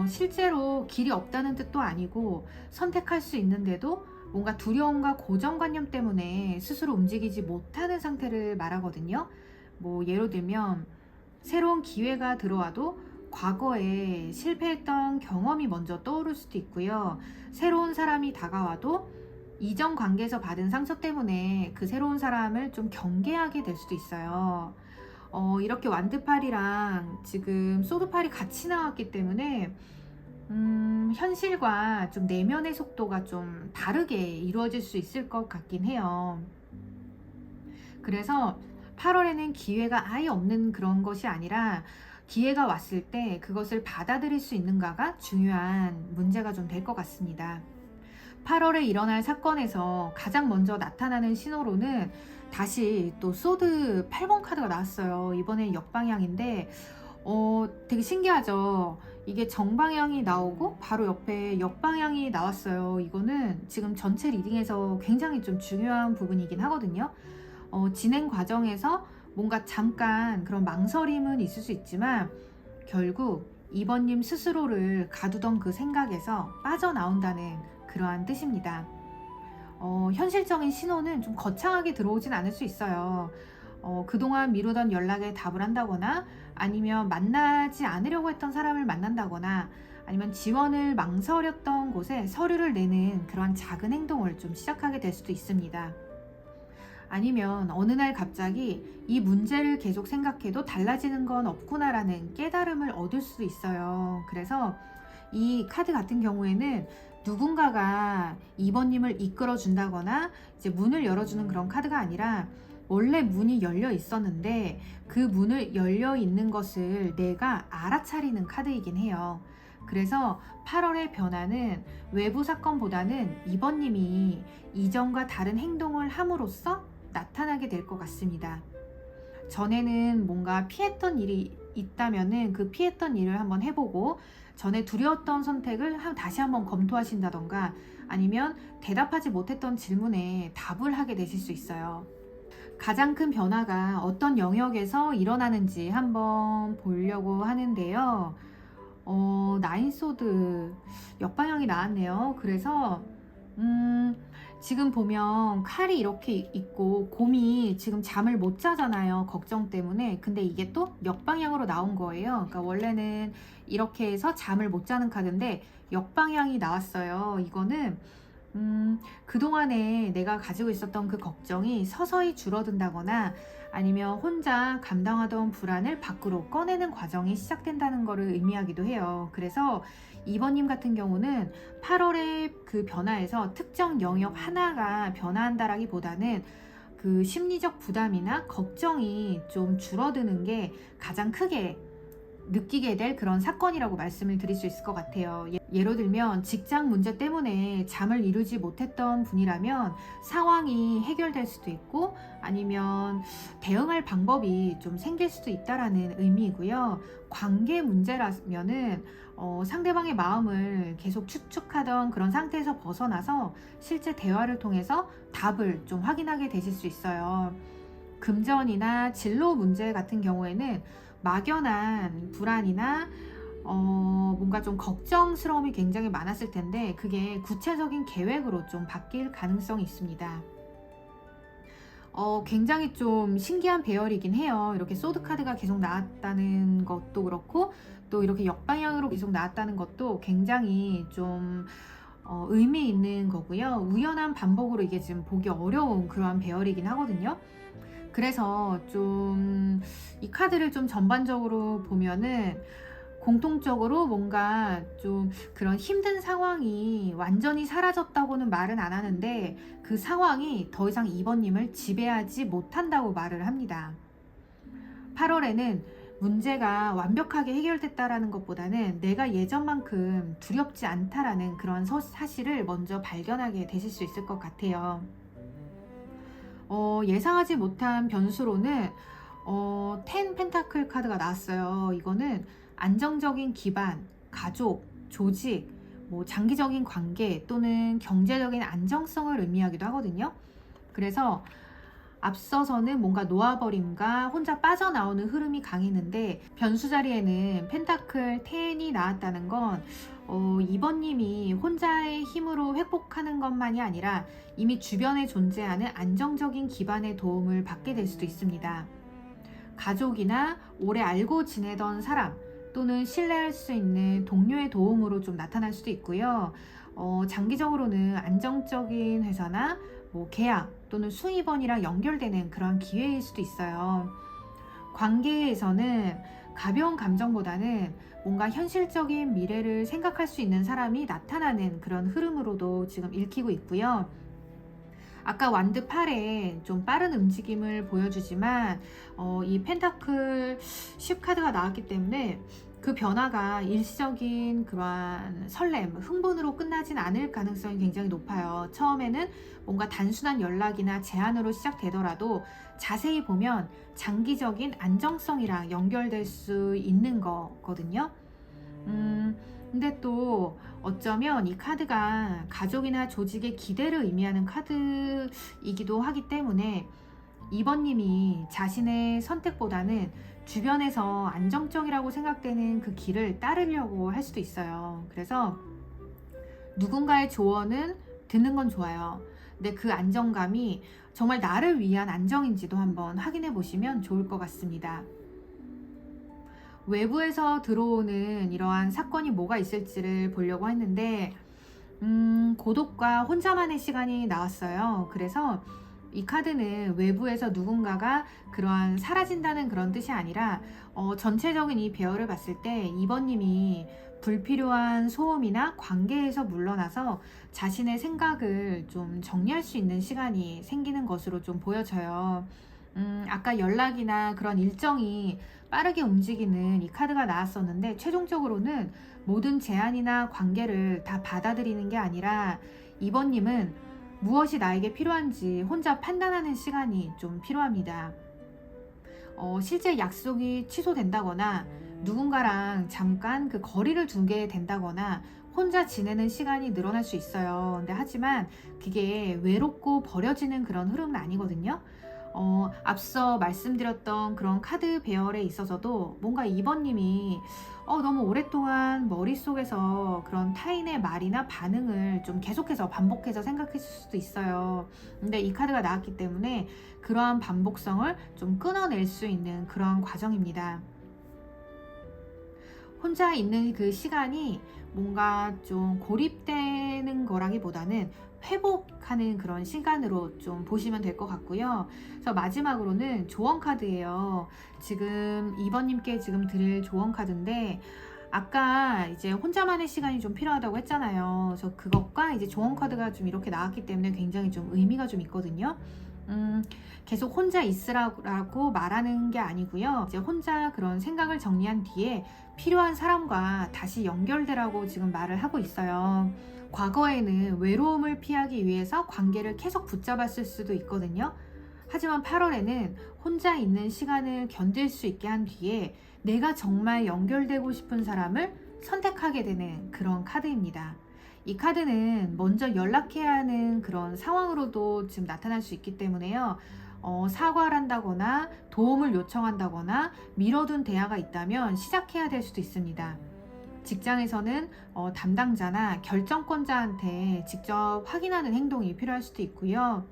실제로 길이 없다는 뜻도 아니고 선택할 수 있는데도 뭔가 두려움과 고정관념 때문에 스스로 움직이지 못하는 상태를 말하거든요. 뭐 예를 들면 새로운 기회가 들어와도 과거에 실패했던 경험이 먼저 떠오를 수도 있고요. 새로운 사람이 다가와도 이전 관계에서 받은 상처 때문에 그 새로운 사람을 좀 경계하게 될 수도 있어요. 이렇게 완드팔이랑 지금 소드팔이 같이 나왔기 때문에 현실과 좀 내면의 속도가 좀 다르게 이루어질 수 있을 것 같긴 해요. 그래서 8월에는 기회가 아예 없는 그런 것이 아니라 기회가 왔을 때 그것을 받아들일 수 있는가가 중요한 문제가 좀 될 것 같습니다. 8월에 일어날 사건에서 가장 먼저 나타나는 신호로는 다시 또 소드 8번 카드가 나왔어요. 이번엔 역방향인데 되게 신기하죠. 이게 정방향이 나오고 바로 옆에 역방향이 나왔어요. 이거는 지금 전체 리딩에서 굉장히 좀 중요한 부분이긴 하거든요. 진행 과정에서 뭔가 잠깐 그런 망설임은 있을 수 있지만 결국 이번님 스스로를 가두던 그 생각에서 빠져나온다는 그러한 뜻입니다. 현실적인 신호는 좀 거창하게 들어오진 않을 수 있어요. 그동안 미루던 연락에 답을 한다거나 아니면 만나지 않으려고 했던 사람을 만난다거나 아니면 지원을 망설였던 곳에 서류를 내는 그런 작은 행동을 좀 시작하게 될 수도 있습니다. 아니면 어느 날 갑자기 이 문제를 계속 생각해도 달라지는 건 없구나라는 깨달음을 얻을 수도 있어요. 그래서 이 카드 같은 경우에는 누군가가 2번님을 이끌어 준다거나 이제 문을 열어주는 그런 카드가 아니라 원래 문이 열려 있었는데 그 문을 열려 있는 것을 내가 알아차리는 카드이긴 해요. 그래서 8월의 변화는 외부 사건보다는 2번님이 이전과 다른 행동을 함으로써 나타나게 될 것 같습니다. 전에는 뭔가 피했던 일이 있다면은 그 피했던 일을 한번 해보고 전에 두려웠던 선택을 다시 한번 검토하신다던가 아니면 대답하지 못했던 질문에 답을 하게 되실 수 있어요. 가장 큰 변화가 어떤 영역에서 일어나는지 한번 보려고 하는데요. 나인소드 역방향이 나왔네요. 그래서 지금 보면 칼이 이렇게 있고 곰이 지금 잠을 못 자잖아요. 걱정 때문에. 근데 이게 또 역방향으로 나온 거예요. 그러니까 원래는 이렇게 해서 잠을 못 자는 카드인데 역방향이 나왔어요. 이거는 그동안에 내가 가지고 있었던 그 걱정이 서서히 줄어든다거나 아니면 혼자 감당하던 불안을 밖으로 꺼내는 과정이 시작된다는 것을 의미하기도 해요. 그래서 2번님 같은 경우는 8월의 그 변화에서 특정 영역 하나가 변화한다라기보다는 그 심리적 부담이나 걱정이 좀 줄어드는 게 가장 크게 느끼게 될 그런 사건이라고 말씀을 드릴 수 있을 것 같아요. 예를 들면 직장 문제 때문에 잠을 이루지 못했던 분이라면 상황이 해결될 수도 있고 아니면 대응할 방법이 좀 생길 수도 있다라는 의미이고요. 관계 문제라면은 상대방의 마음을 계속 추측하던 그런 상태에서 벗어나서 실제 대화를 통해서 답을 좀 확인하게 되실 수 있어요. 금전이나 진로 문제 같은 경우에는 막연한 불안이나 뭔가 좀 걱정스러움이 굉장히 많았을 텐데 그게 구체적인 계획으로 좀 바뀔 가능성이 있습니다. 굉장히 좀 신기한 배열이긴 해요. 이렇게 소드 카드가 계속 나왔다는 것도 그렇고 또 이렇게 역방향으로 계속 나왔다는 것도 굉장히 좀 의미 있는 거고요. 우연한 반복으로 이게 지금 보기 어려운 그러한 배열이긴 하거든요. 그래서 좀 이 카드를 좀 전반적으로 보면은 공통적으로 뭔가 좀 그런 힘든 상황이 완전히 사라졌다고는 말은 안 하는데 그 상황이 더 이상 2번님을 지배하지 못한다고 말을 합니다. 8월에는 문제가 완벽하게 해결됐다라는 것보다는 내가 예전만큼 두렵지 않다라는 그런 사실을 먼저 발견하게 되실 수 있을 것 같아요. 예상하지 못한 변수로는 10 펜타클 카드가 나왔어요. 이거는 안정적인 기반, 가족, 조직, 뭐 장기적인 관계 또는 경제적인 안정성을 의미하기도 하거든요. 그래서 앞서서는 뭔가 놓아버림과 혼자 빠져나오는 흐름이 강했는데 변수 자리에는 펜타클 10이 나왔다는 건 2번님이 혼자의 힘으로 회복하는 것만이 아니라 이미 주변에 존재하는 안정적인 기반의 도움을 받게 될 수도 있습니다. 가족이나 오래 알고 지내던 사람 또는 신뢰할 수 있는 동료의 도움으로 좀 나타날 수도 있고요. 장기적으로는 안정적인 회사나 뭐 계약 또는 수입원이랑 연결되는 그런 기회일 수도 있어요. 관계에서는 가벼운 감정보다는 뭔가 현실적인 미래를 생각할 수 있는 사람이 나타나는 그런 흐름으로도 지금 읽히고 있고요. 아까 완드 8에 좀 빠른 움직임을 보여주지만 이 펜타클 10 카드가 나왔기 때문에 그 변화가 일시적인 그러한 설렘, 흥분으로 끝나진 않을 가능성이 굉장히 높아요. 처음에는 뭔가 단순한 연락이나 제안으로 시작되더라도 자세히 보면 장기적인 안정성이랑 연결될 수 있는 거거든요. 근데 또 어쩌면 이 카드가 가족이나 조직의 기대를 의미하는 카드이기도 하기 때문에 2번님이 자신의 선택보다는 주변에서 안정적이라고 생각되는 그 길을 따르려고 할 수도 있어요. 그래서 누군가의 조언은 듣는 건 좋아요. 근데 그 안정감이 정말 나를 위한 안정인지도 한번 확인해 보시면 좋을 것 같습니다. 외부에서 들어오는 이러한 사건이 뭐가 있을지를 보려고 했는데 고독과 혼자만의 시간이 나왔어요. 그래서 이 카드는 외부에서 누군가가 그러한 사라진다는 그런 뜻이 아니라 전체적인 이 배열을 봤을 때 2번님이 불필요한 소음이나 관계에서 물러나서 자신의 생각을 좀 정리할 수 있는 시간이 생기는 것으로 좀 보여져요. 아까 연락이나 그런 일정이 빠르게 움직이는 이 카드가 나왔었는데, 최종적으로는 모든 제안이나 관계를 다 받아들이는 게 아니라 2번님은 무엇이 나에게 필요한지 혼자 판단하는 시간이 좀 필요합니다. 실제 약속이 취소된다거나 누군가랑 잠깐 그 거리를 두게 된다거나 혼자 지내는 시간이 늘어날 수 있어요. 근데 하지만 그게 외롭고 버려지는 그런 흐름은 아니거든요. 앞서 말씀드렸던 그런 카드 배열에 있어서도 뭔가 2번님이 너무 오랫동안 머릿속에서 그런 타인의 말이나 반응을 좀 계속해서 반복해서 생각했을 수도 있어요. 근데 이 카드가 나왔기 때문에 그러한 반복성을 좀 끊어낼 수 있는 그러한 과정입니다. 혼자 있는 그 시간이 뭔가 좀 고립되는 거라기보다는 회복하는 그런 시간으로 좀 보시면 될 것 같고요. 그래서 마지막으로는 조언 카드예요. 지금 2번님께 지금 드릴 조언 카드인데, 아까 이제 혼자만의 시간이 좀 필요하다고 했잖아요. 그래서 그것과 이제 조언 카드가 좀 이렇게 나왔기 때문에 굉장히 좀 의미가 좀 있거든요. 계속 혼자 있으라고 말하는 게 아니고요. 이제 혼자 그런 생각을 정리한 뒤에 필요한 사람과 다시 연결되라고 지금 말을 하고 있어요. 과거에는 외로움을 피하기 위해서 관계를 계속 붙잡았을 수도 있거든요. 하지만 8월에는 혼자 있는 시간을 견딜 수 있게 한 뒤에 내가 정말 연결되고 싶은 사람을 선택하게 되는 그런 카드입니다. 이 카드는 먼저 연락해야 하는 그런 상황으로도 지금 나타날 수 있기 때문에요. 사과를 한다거나 도움을 요청한다거나 미뤄둔 대화가 있다면 시작해야 될 수도 있습니다. 직장에서는 담당자나 결정권자한테 직접 확인하는 행동이 필요할 수도 있고요.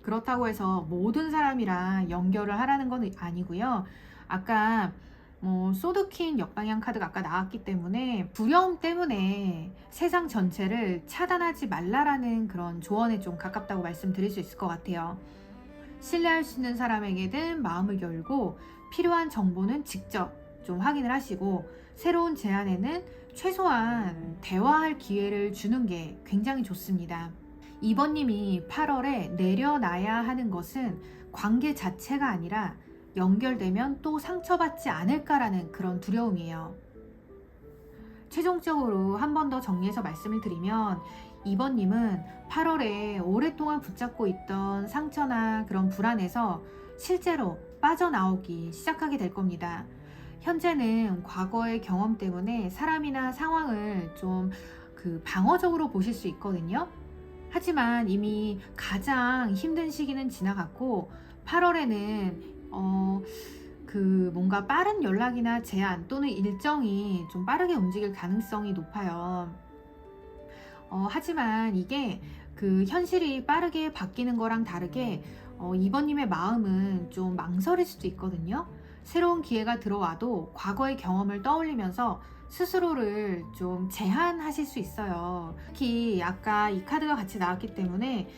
그렇다고 해서 모든 사람이랑 연결을 하라는 건 아니고요. 아까 소드퀸 역방향 카드가 아까 나왔기 때문에 두려움 때문에 세상 전체를 차단하지 말라라는 그런 조언에 좀 가깝다고 말씀드릴 수 있을 것 같아요. 신뢰할 수 있는 사람에게는 마음을 열고 필요한 정보는 직접 좀 확인을 하시고, 새로운 제안에는 최소한 대화할 기회를 주는 게 굉장히 좋습니다. 2번님이 8월에 내려놔야 하는 것은 관계 자체가 아니라 연결되면 또 상처받지 않을까라는 그런 두려움이에요. 최종적으로 한 번 더 정리해서 말씀을 드리면, 2번님은 8월에 오랫동안 붙잡고 있던 상처나 그런 불안에서 실제로 빠져나오기 시작하게 될 겁니다. 현재는 과거의 경험 때문에 사람이나 상황을 좀 방어적으로 보실 수 있거든요. 하지만 이미 가장 힘든 시기는 지나갔고, 8월에는 뭔가 빠른 연락이나 제안 또는 일정이 좀 빠르게 움직일 가능성이 높아요. 하지만 이게 현실이 빠르게 바뀌는 거랑 다르게 2번님의 마음은 좀 망설일 수도 있거든요. 새로운 기회가 들어와도 과거의 경험을 떠올리면서 스스로를 좀 제한하실 수 있어요. 특히 아까 이 카드가 같이 나왔기 때문에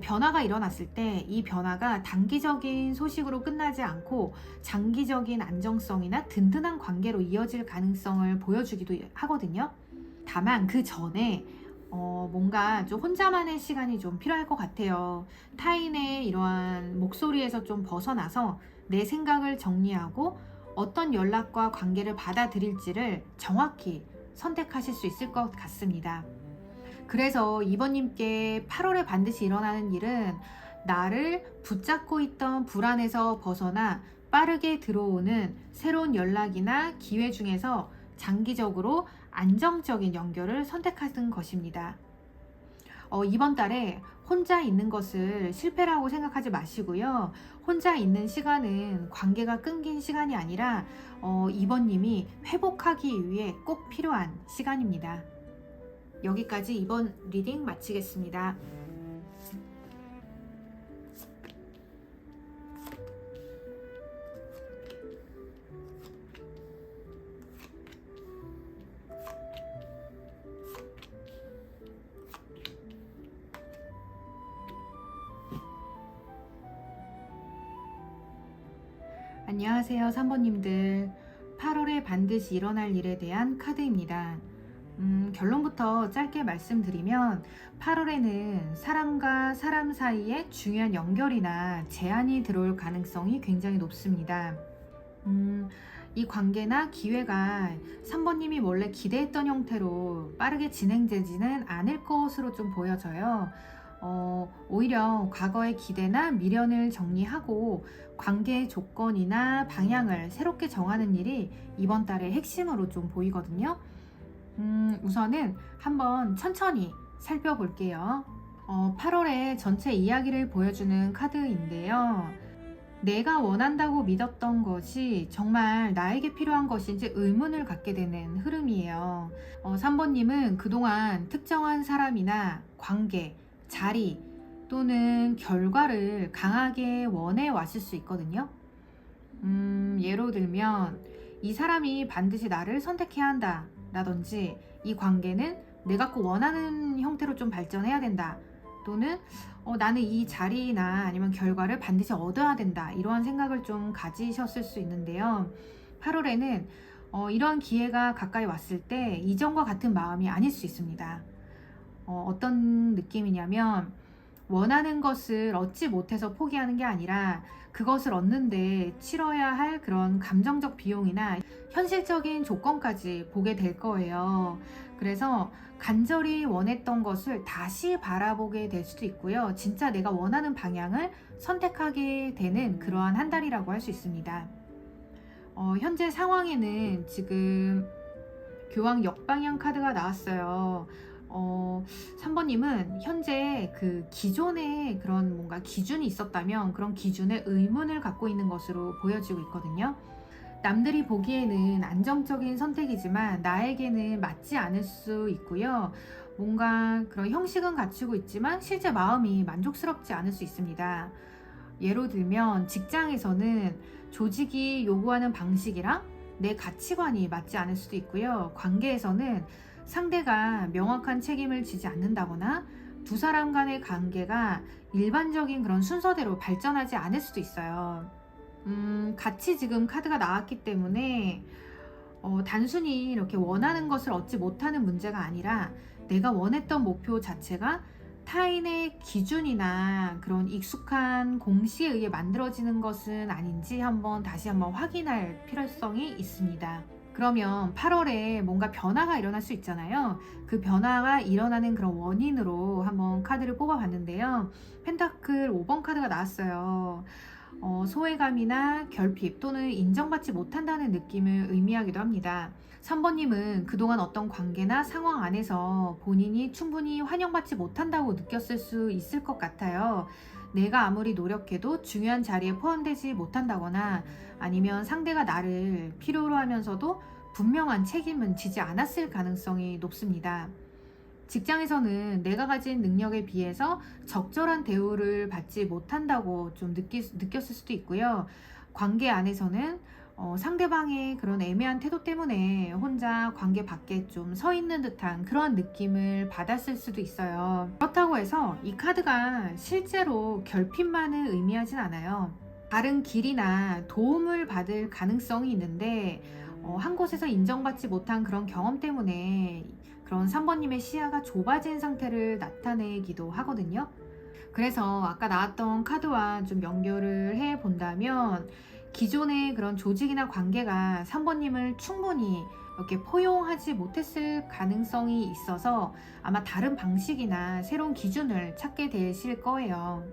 변화가 일어났을 때 이 변화가 단기적인 소식으로 끝나지 않고 장기적인 안정성이나 든든한 관계로 이어질 가능성을 보여주기도 하거든요. 다만 그 전에 뭔가 좀 혼자만의 시간이 좀 필요할 것 같아요. 타인의 이러한 목소리에서 좀 벗어나서 내 생각을 정리하고 어떤 연락과 관계를 받아들일지를 정확히 선택하실 수 있을 것 같습니다. 그래서 2번님께 8월에 반드시 일어나는 일은 나를 붙잡고 있던 불안에서 벗어나 빠르게 들어오는 새로운 연락이나 기회 중에서 장기적으로 안정적인 연결을 선택하는 것입니다. 이번 달에 혼자 있는 것을 실패라고 생각하지 마시고요. 혼자 있는 시간은 관계가 끊긴 시간이 아니라 2번님이 회복하기 위해 꼭 필요한 시간입니다. 여기까지 이번 리딩 마치겠습니다. 안녕하세요, 3번님들. 8월에 반드시 일어날 일에 대한 카드입니다. 결론부터 짧게 말씀드리면 8월에는 사람과 사람 사이에 중요한 연결이나 제안이 들어올 가능성이 굉장히 높습니다. 이 관계나 기회가 3번님이 원래 기대했던 형태로 빠르게 진행되지는 않을 것으로 좀 보여져요. 오히려 과거의 기대나 미련을 정리하고 관계의 조건이나 방향을 새롭게 정하는 일이 이번 달의 핵심으로 좀 보이거든요. 우선은 한번 천천히 살펴볼게요. 8월에 전체 이야기를 보여주는 카드인데요. 내가 원한다고 믿었던 것이 정말 나에게 필요한 것인지 의문을 갖게 되는 흐름이에요. 3번님은 그동안 특정한 사람이나 관계, 자리 또는 결과를 강하게 원해 왔을 수 있거든요. 예로 들면 이 사람이 반드시 나를 선택해야 한다 라든지 이 관계는 내가 꼭 원하는 형태로 좀 발전해야 된다 또는 나는 이 자리나 아니면 결과를 반드시 얻어야 된다 이러한 생각을 좀 가지셨을 수 있는데요. 8월에는 이러한 기회가 가까이 왔을 때 이전과 같은 마음이 아닐 수 있습니다. 어떤 느낌이냐면 원하는 것을 얻지 못해서 포기하는 게 아니라 그것을 얻는데 치러야 할 그런 감정적 비용이나 현실적인 조건까지 보게 될 거예요. 그래서 간절히 원했던 것을 다시 바라보게 될 수도 있고요. 진짜 내가 원하는 방향을 선택하게 되는 그러한 한 달이라고 할 수 있습니다. 현재 상황에는 지금 교황 역방향 카드가 나왔어요. 3번님은 현재 그 기존에 그런 뭔가 기준이 있었다면 그런 기준에 의문을 갖고 있는 것으로 보여지고 있거든요. 남들이 보기에는 안정적인 선택이지만 나에게는 맞지 않을 수 있고요. 뭔가 그런 형식은 갖추고 있지만 실제 마음이 만족스럽지 않을 수 있습니다. 예로 들면 직장에서는 조직이 요구하는 방식이랑 내 가치관이 맞지 않을 수도 있고요. 관계에서는 상대가 명확한 책임을 지지 않는다거나 두 사람 간의 관계가 일반적인 그런 순서대로 발전하지 않을 수도 있어요. 같이 지금 카드가 나왔기 때문에 단순히 이렇게 원하는 것을 얻지 못하는 문제가 아니라 내가 원했던 목표 자체가 타인의 기준이나 그런 익숙한 공식에 의해 만들어지는 것은 아닌지 다시 한번 확인할 필요성이 있습니다. 그러면 8월에 뭔가 변화가 일어날 수 있잖아요. 그 변화가 일어나는 그런 원인으로 한번 카드를 뽑아봤는데요. 펜타클 5번 카드가 나왔어요. 소외감이나 결핍 또는 인정받지 못한다는 느낌을 의미하기도 합니다. 3번님은 그동안 어떤 관계나 상황 안에서 본인이 충분히 환영받지 못한다고 느꼈을 수 있을 것 같아요. 내가 아무리 노력해도 중요한 자리에 포함되지 못한다거나 아니면 상대가 나를 필요로 하면서도 분명한 책임은 지지 않았을 가능성이 높습니다. 직장에서는 내가 가진 능력에 비해서 적절한 대우를 받지 못한다고 좀 느꼈을 수도 있고요. 관계 안에서는 상대방의 그런 애매한 태도 때문에 혼자 관계 밖에 좀 서 있는 듯한 그런 느낌을 받았을 수도 있어요. 그렇다고 해서 이 카드가 실제로 결핍만을 의미하진 않아요. 다른 길이나 도움을 받을 가능성이 있는데 한 곳에서 인정받지 못한 그런 경험 때문에 그런 3번님의 시야가 좁아진 상태를 나타내기도 하거든요. 그래서 아까 나왔던 카드와 좀 연결을 해 본다면 기존의 그런 조직이나 관계가 3번님을 충분히 이렇게 포용하지 못했을 가능성이 있어서 아마 다른 방식이나 새로운 기준을 찾게 되실 거예요.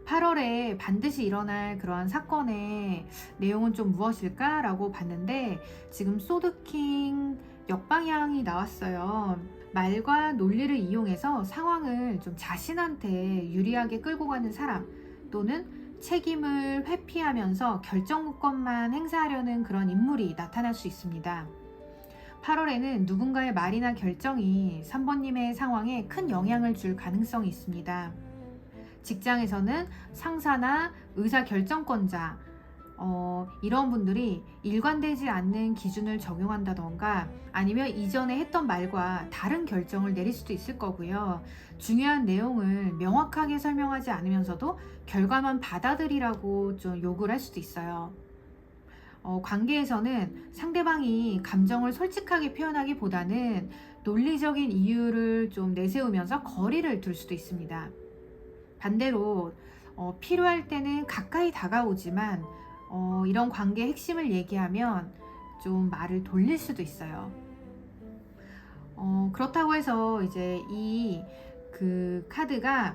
8월에 반드시 일어날 그러한 사건의 내용은 좀 무엇일까라고 봤는데 지금 소드킹 역방향이 나왔어요. 말과 논리를 이용해서 상황을 좀 자신한테 유리하게 끌고 가는 사람 또는 책임을 회피하면서 결정권만 행사하려는 그런 인물이 나타날 수 있습니다. 8월에는 누군가의 말이나 결정이 3번님의 상황에 큰 영향을 줄 가능성이 있습니다. 직장에서는 상사나 의사결정권자 이런 분들이 일관되지 않는 기준을 적용한다던가 아니면 이전에 했던 말과 다른 결정을 내릴 수도 있을 거고요. 중요한 내용을 명확하게 설명하지 않으면서도 결과만 받아들이라고 좀 요구를 할 수도 있어요. 관계에서는 상대방이 감정을 솔직하게 표현하기보다는 논리적인 이유를 좀 내세우면서 거리를 둘 수도 있습니다. 반대로 필요할 때는 가까이 다가오지만 이런 관계의 핵심을 얘기하면 좀 말을 돌릴 수도 있어요. 그렇다고 해서 이제 그 카드가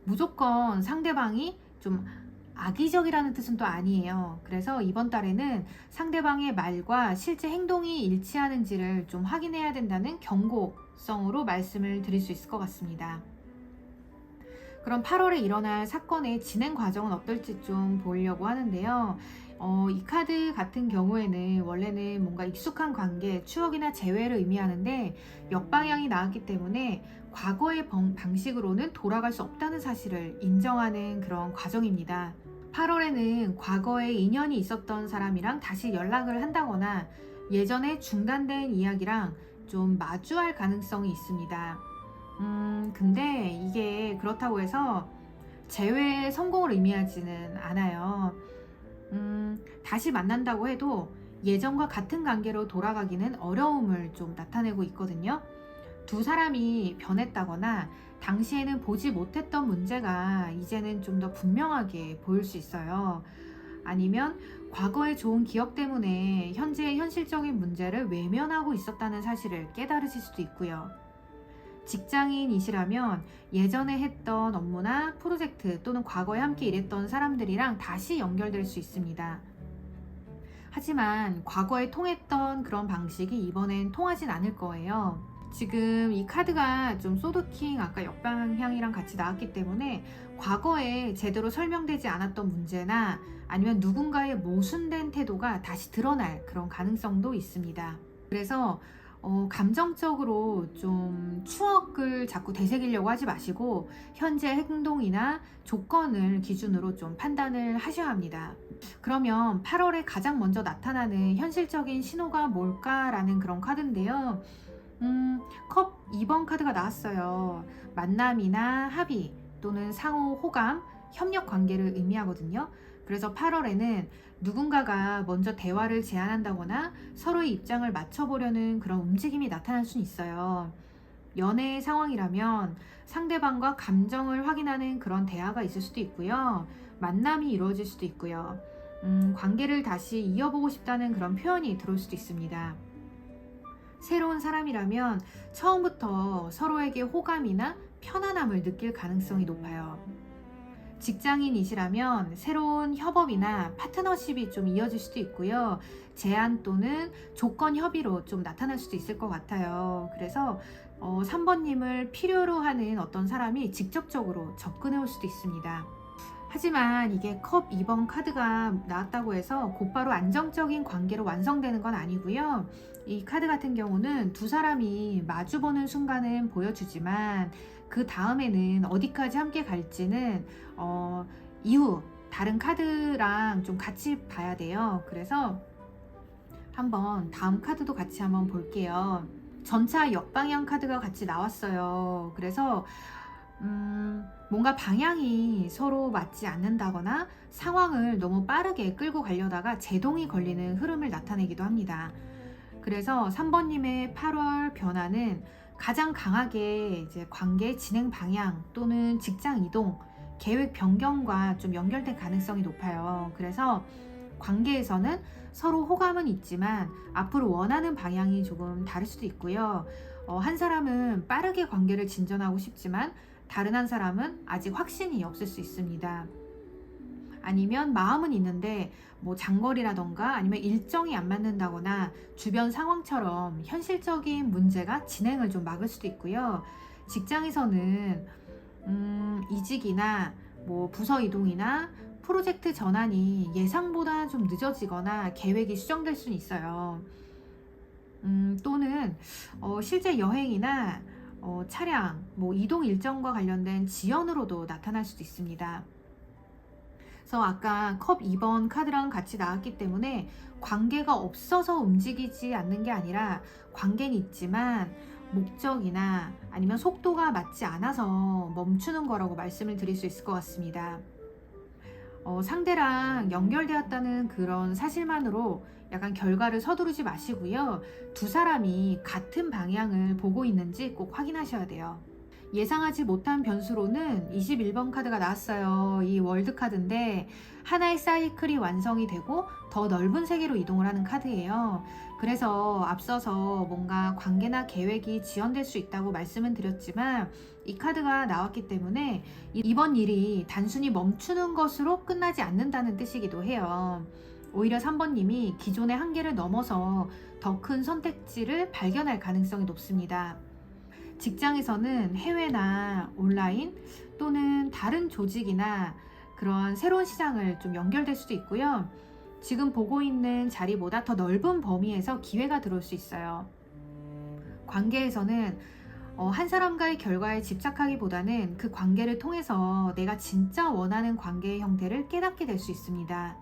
무조건 상대방이 좀 악의적이라는 뜻은 또 아니에요. 그래서 이번 달에는 상대방의 말과 실제 행동이 일치하는지를 좀 확인해야 된다는 경고성으로 말씀을 드릴 수 있을 것 같습니다. 그럼 8월에 일어날 사건의 진행 과정은 어떨지 좀 보려고 하는데요. 이 카드 같은 경우에는 원래는 뭔가 익숙한 관계, 추억이나 재회를 의미하는데 역방향이 나왔기 때문에 과거의 방식으로는 돌아갈 수 없다는 사실을 인정하는 그런 과정입니다. 8월에는 과거에 인연이 있었던 사람이랑 다시 연락을 한다거나 예전에 중단된 이야기랑 좀 마주할 가능성이 있습니다. 근데 이게 그렇다고 해서 재회의 성공을 의미하지는 않아요. 다시 만난다고 해도 예전과 같은 관계로 돌아가기는 어려움을 좀 나타내고 있거든요. 두 사람이 변했다거나 당시에는 보지 못했던 문제가 이제는 좀 더 분명하게 보일 수 있어요. 아니면 과거의 좋은 기억 때문에 현재의 현실적인 문제를 외면하고 있었다는 사실을 깨달으실 수도 있고요. 직장인이시라면 예전에 했던 업무나 프로젝트 또는 과거에 함께 일했던 사람들이랑 다시 연결될 수 있습니다. 하지만 과거에 통했던 그런 방식이 이번엔 통하진 않을 거예요. 지금 이 카드가 좀 소드킹 아까 역방향이랑 같이 나왔기 때문에 과거에 제대로 설명되지 않았던 문제나 아니면 누군가의 모순된 태도가 다시 드러날 그런 가능성도 있습니다. 그래서 감정적으로 좀 추억을 자꾸 되새기려고 하지 마시고 현재 행동이나 조건을 기준으로 좀 판단을 하셔야 합니다. 그러면 8월에 가장 먼저 나타나는 현실적인 신호가 뭘까라는 그런 카드인데요. 컵 2번 카드가 나왔어요. 만남이나 합의 또는 상호 호감, 협력 관계를 의미하거든요. 그래서 8월에는 누군가가 먼저 대화를 제안한다거나 서로의 입장을 맞춰보려는 그런 움직임이 나타날 수 있어요. 연애 상황이라면 상대방과 감정을 확인하는 그런 대화가 있을 수도 있고요. 만남이 이루어질 수도 있고요. 관계를 다시 이어보고 싶다는 그런 표현이 들어올 수도 있습니다. 새로운 사람이라면 처음부터 서로에게 호감이나 편안함을 느낄 가능성이 높아요. 직장인이시라면 새로운 협업이나 파트너십이 좀 이어질 수도 있고요. 제안 또는 조건 협의로 좀 나타날 수도 있을 것 같아요. 그래서 3번님을 필요로 하는 어떤 사람이 직접적으로 접근해 올 수도 있습니다. 하지만 이게 컵 2번 카드가 나왔다고 해서 곧바로 안정적인 관계로 완성되는 건 아니고요. 이 카드 같은 경우는 두 사람이 마주보는 순간은 보여주지만 그 다음에는 어디까지 함께 갈지는 이후 다른 카드랑 좀 같이 봐야 돼요. 그래서 한번 다음 카드도 같이 한번 볼게요. 전차 역방향 카드가 같이 나왔어요. 그래서 뭔가 방향이 서로 맞지 않는다거나 상황을 너무 빠르게 끌고 가려다가 제동이 걸리는 흐름을 나타내기도 합니다. 그래서 3번님의 8월 변화는 가장 강하게 이제 관계 진행 방향 또는 직장 이동, 계획 변경과 좀 연결된 가능성이 높아요. 그래서 관계에서는 서로 호감은 있지만 앞으로 원하는 방향이 조금 다를 수도 있고요. 한 사람은 빠르게 관계를 진전하고 싶지만 다른 한 사람은 아직 확신이 없을 수 있습니다. 아니면 마음은 있는데 뭐 장거리라던가 아니면 일정이 안 맞는다거나 주변 상황처럼 현실적인 문제가 진행을 좀 막을 수도 있고요. 직장에서는 이직이나 뭐 부서 이동이나 프로젝트 전환이 예상보다 좀 늦어지거나 계획이 수정될 수는 있어요. 또는 실제 여행이나 차량, 뭐 이동 일정과 관련된 지연으로도 나타날 수도 있습니다. 그래서 아까 컵 2번 카드랑 같이 나왔기 때문에 관계가 없어서 움직이지 않는 게 아니라 관계는 있지만 목적이나 아니면 속도가 맞지 않아서 멈추는 거라고 말씀을 드릴 수 있을 것 같습니다. 상대랑 연결되었다는 그런 사실만으로 약간 결과를 서두르지 마시고요. 두 사람이 같은 방향을 보고 있는지 꼭 확인하셔야 돼요. 예상하지 못한 변수로는 21번 카드가 나왔어요. 이 월드 카드인데 하나의 사이클이 완성이 되고 더 넓은 세계로 이동을 하는 카드예요. 그래서 앞서서 뭔가 관계나 계획이 지연될 수 있다고 말씀은 드렸지만 이 카드가 나왔기 때문에 이번 일이 단순히 멈추는 것으로 끝나지 않는다는 뜻이기도 해요. 오히려 3번님이 기존의 한계를 넘어서 더 큰 선택지를 발견할 가능성이 높습니다. 직장에서는 해외나 온라인 또는 다른 조직이나 그런 새로운 시장을 좀 연결될 수도 있고요. 지금 보고 있는 자리보다 더 넓은 범위에서 기회가 들어올 수 있어요. 관계에서는 한 사람과의 결과에 집착하기보다는 그 관계를 통해서 내가 진짜 원하는 관계의 형태를 깨닫게 될 수 있습니다.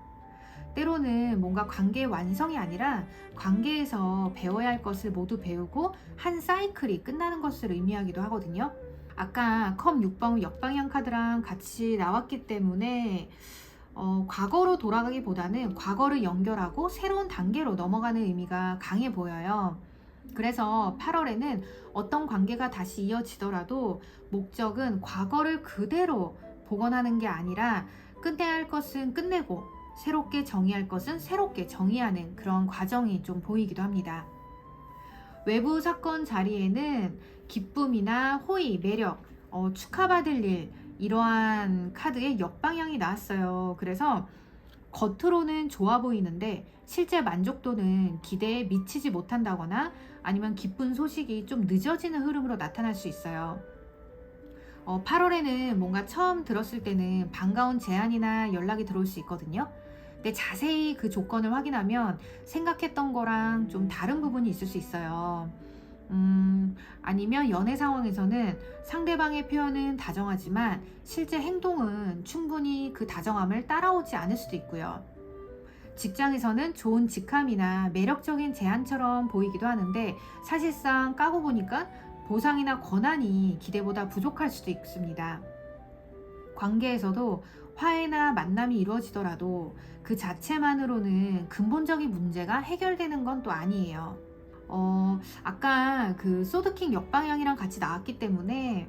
때로는 뭔가 관계의 완성이 아니라 관계에서 배워야 할 것을 모두 배우고 한 사이클이 끝나는 것을 의미하기도 하거든요. 아까 컵 6번 역방향 카드랑 같이 나왔기 때문에 과거로 돌아가기보다는 과거를 연결하고 새로운 단계로 넘어가는 의미가 강해 보여요. 그래서 8월에는 어떤 관계가 다시 이어지더라도 목적은 과거를 그대로 복원하는 게 아니라 끝내야 할 것은 끝내고 새롭게 정의할 것은 새롭게 정의하는 그런 과정이 좀 보이기도 합니다. 외부 사건 자리에는 기쁨이나 호의, 매력, 축하받을 일, 이러한 카드의 역방향이 나왔어요. 그래서 겉으로는 좋아 보이는데 실제 만족도는 기대에 미치지 못한다거나 아니면 기쁜 소식이 좀 늦어지는 흐름으로 나타날 수 있어요. 8월에는 뭔가 처음 들었을 때는 반가운 제안이나 연락이 들어올 수 있거든요. 근데 자세히 그 조건을 확인하면 생각했던 거랑 좀 다른 부분이 있을 수 있어요. 아니면 연애 상황에서는 상대방의 표현은 다정하지만 실제 행동은 충분히 그 다정함을 따라오지 않을 수도 있고요. 직장에서는 좋은 직함이나 매력적인 제안처럼 보이기도 하는데 사실상 까고 보니까 보상이나 권한이 기대보다 부족할 수도 있습니다. 관계에서도 화해나 만남이 이루어지더라도 그 자체만으로는 근본적인 문제가 해결되는 건 또 아니에요. 아까 그 소드킹 역방향이랑 같이 나왔기 때문에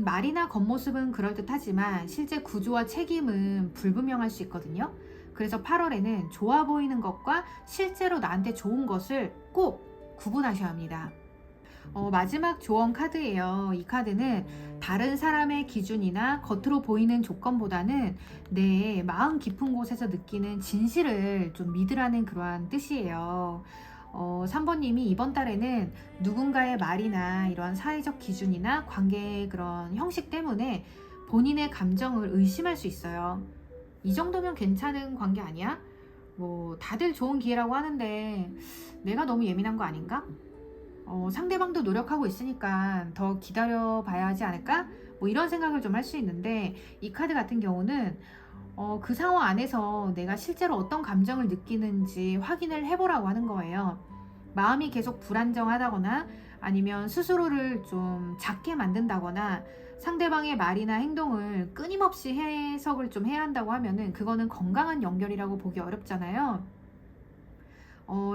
말이나 겉모습은 그럴듯하지만 실제 구조와 책임은 불분명할 수 있거든요. 그래서 8월에는 좋아 보이는 것과 실제로 나한테 좋은 것을 꼭 구분하셔야 합니다. 마지막 조언 카드예요. 이 카드는 다른 사람의 기준이나 겉으로 보이는 조건보다는 내 마음 깊은 곳에서 느끼는 진실을 좀 믿으라는 그러한 뜻이에요. 3번님이 이번 달에는 누군가의 말이나 이러한 사회적 기준이나 관계의 그런 형식 때문에 본인의 감정을 의심할 수 있어요. 이 정도면 괜찮은 관계 아니야? 뭐 다들 좋은 기회라고 하는데 내가 너무 예민한 거 아닌가? 상대방도 노력하고 있으니까 더 기다려 봐야 하지 않을까? 뭐 이런 생각을 좀 할 수 있는데 이 카드 같은 경우는 그 상황 안에서 내가 실제로 어떤 감정을 느끼는지 확인을 해보라고 하는 거예요. 마음이 계속 불안정하다거나 아니면 스스로를 좀 작게 만든다거나 상대방의 말이나 행동을 끊임없이 해석을 좀 해야 한다고 하면은 그거는 건강한 연결이라고 보기 어렵잖아요.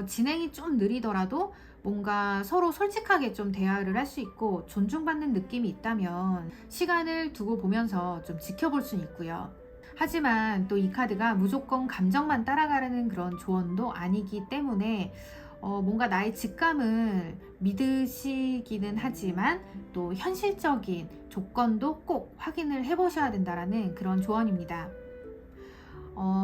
진행이 좀 느리더라도 뭔가 서로 솔직하게 좀 대화를 할 수 있고 존중받는 느낌이 있다면 시간을 두고 보면서 좀 지켜볼 수는 있고요. 하지만 또 이 카드가 무조건 감정만 따라가라는 그런 조언도 아니기 때문에 뭔가 나의 직감을 믿으시기는 하지만 또 현실적인 조건도 꼭 확인을 해보셔야 된다라는 그런 조언입니다.